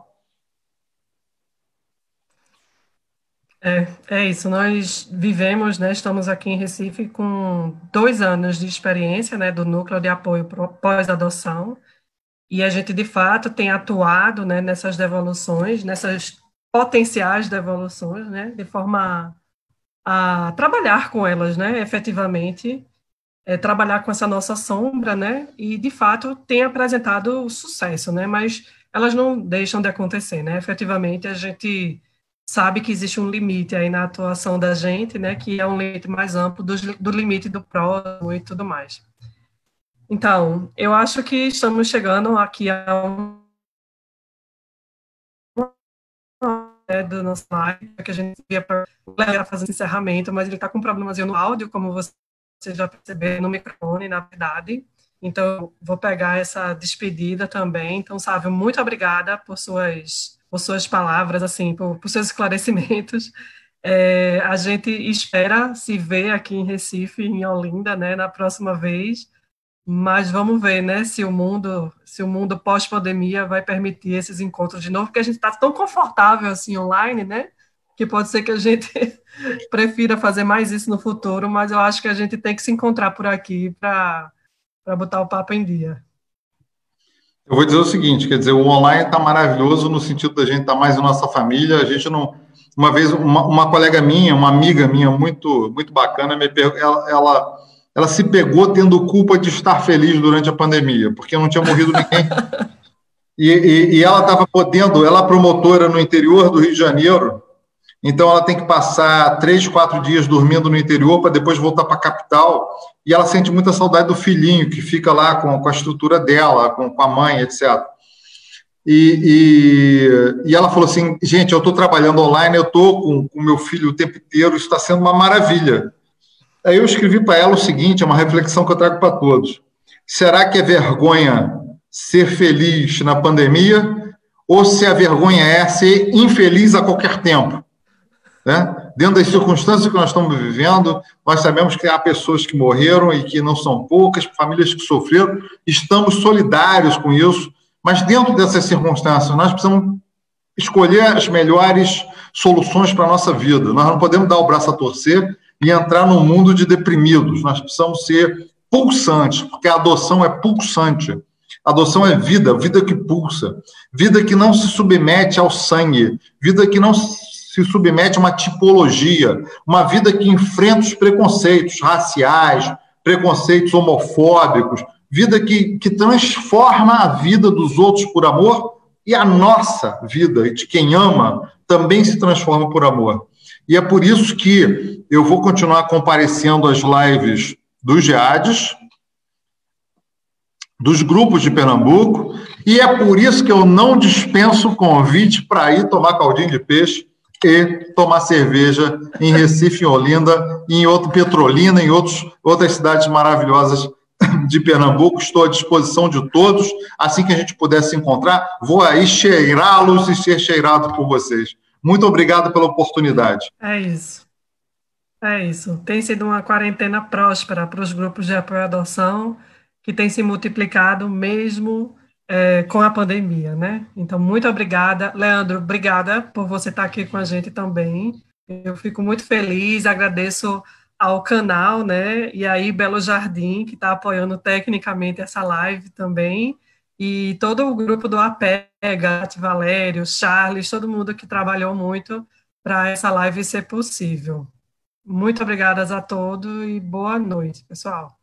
É isso, nós vivemos, né, estamos aqui em Recife com 2 anos de experiência, né, do Núcleo de Apoio Pós-Adoção, e a gente, de fato, tem atuado, né, nessas devoluções, nessas potenciais devoluções, né, de forma a trabalhar com elas, né, efetivamente, trabalhar com essa nossa sombra, né, e, de fato, tem apresentado sucesso, né, mas elas não deixam de acontecer, né, efetivamente, a gente sabe que existe um limite aí na atuação da gente, né, que é um limite mais amplo do limite do próximo e tudo mais. Então, eu acho que estamos chegando aqui a do nosso live, que a gente ia para fazer esse encerramento, mas ele está com um problemazinho no áudio, como você já percebeu, no microfone, na verdade. Então, vou pegar essa despedida também. Então, Sávio, muito obrigada por suas palavras, assim, por seus esclarecimentos. A gente espera se ver aqui em Recife, em Olinda, né, na próxima vez. Mas vamos ver, né, se o mundo pós-pandemia vai permitir esses encontros de novo, porque a gente está tão confortável assim online, né, que pode ser que a gente prefira fazer mais isso no futuro, mas eu acho que a gente tem que se encontrar por aqui para botar o papo em dia. Eu vou dizer o seguinte, quer dizer, o online está maravilhoso no sentido da gente estar mais em nossa família. A gente não. Uma vez, uma colega minha, uma amiga minha muito, muito bacana, ela se pegou tendo culpa de estar feliz durante a pandemia, porque não tinha morrido ninguém. E ela estava podendo, ela é promotora no interior do Rio de Janeiro, então ela tem que passar 3, 4 dias dormindo no interior para depois voltar para a capital, e ela sente muita saudade do filhinho que fica lá com a estrutura dela, com a mãe, etc. E ela falou assim, gente, eu estou trabalhando online, eu estou com o meu filho o tempo inteiro, isso está sendo uma maravilha. Aí eu escrevi para ela o seguinte, é uma reflexão que eu trago para todos. Será que é vergonha ser feliz na pandemia ou se a vergonha é ser infeliz a qualquer tempo? Né? Dentro das circunstâncias que nós estamos vivendo, nós sabemos que há pessoas que morreram e que não são poucas, famílias que sofreram, estamos solidários com isso, mas dentro dessas circunstâncias nós precisamos escolher as melhores soluções para a nossa vida. Nós não podemos dar o braço a torcer e entrar num mundo de deprimidos. Nós precisamos ser pulsantes, porque a adoção é pulsante. A adoção é vida, vida que pulsa, vida que não se submete ao sangue, vida que não se submete a uma tipologia, uma vida que enfrenta os preconceitos raciais, preconceitos homofóbicos, vida que transforma a vida dos outros por amor e a nossa vida, e de quem ama, também se transforma por amor. E é por isso que eu vou continuar comparecendo às lives dos GEADs, dos grupos de Pernambuco, e é por isso que eu não dispenso o convite para ir tomar caldinho de peixe e tomar cerveja em Recife, em Olinda, em Petrolina, em outras cidades maravilhosas de Pernambuco. Estou à disposição de todos. Assim que a gente puder se encontrar, vou aí cheirá-los e ser cheirado por vocês. Muito obrigado pela oportunidade. É isso. É isso. Tem sido uma quarentena próspera para os grupos de apoio à adoção, que tem se multiplicado mesmo com a pandemia, né? Então, muito obrigada. Leandro, obrigada por você estar aqui com a gente também. Eu fico muito feliz, agradeço ao canal, né? E aí, Belo Jardim, que está apoiando tecnicamente essa live também, e todo o grupo do Apega, Valério, Charles, todo mundo que trabalhou muito para essa live ser possível. Muito obrigadas a todos e boa noite, pessoal.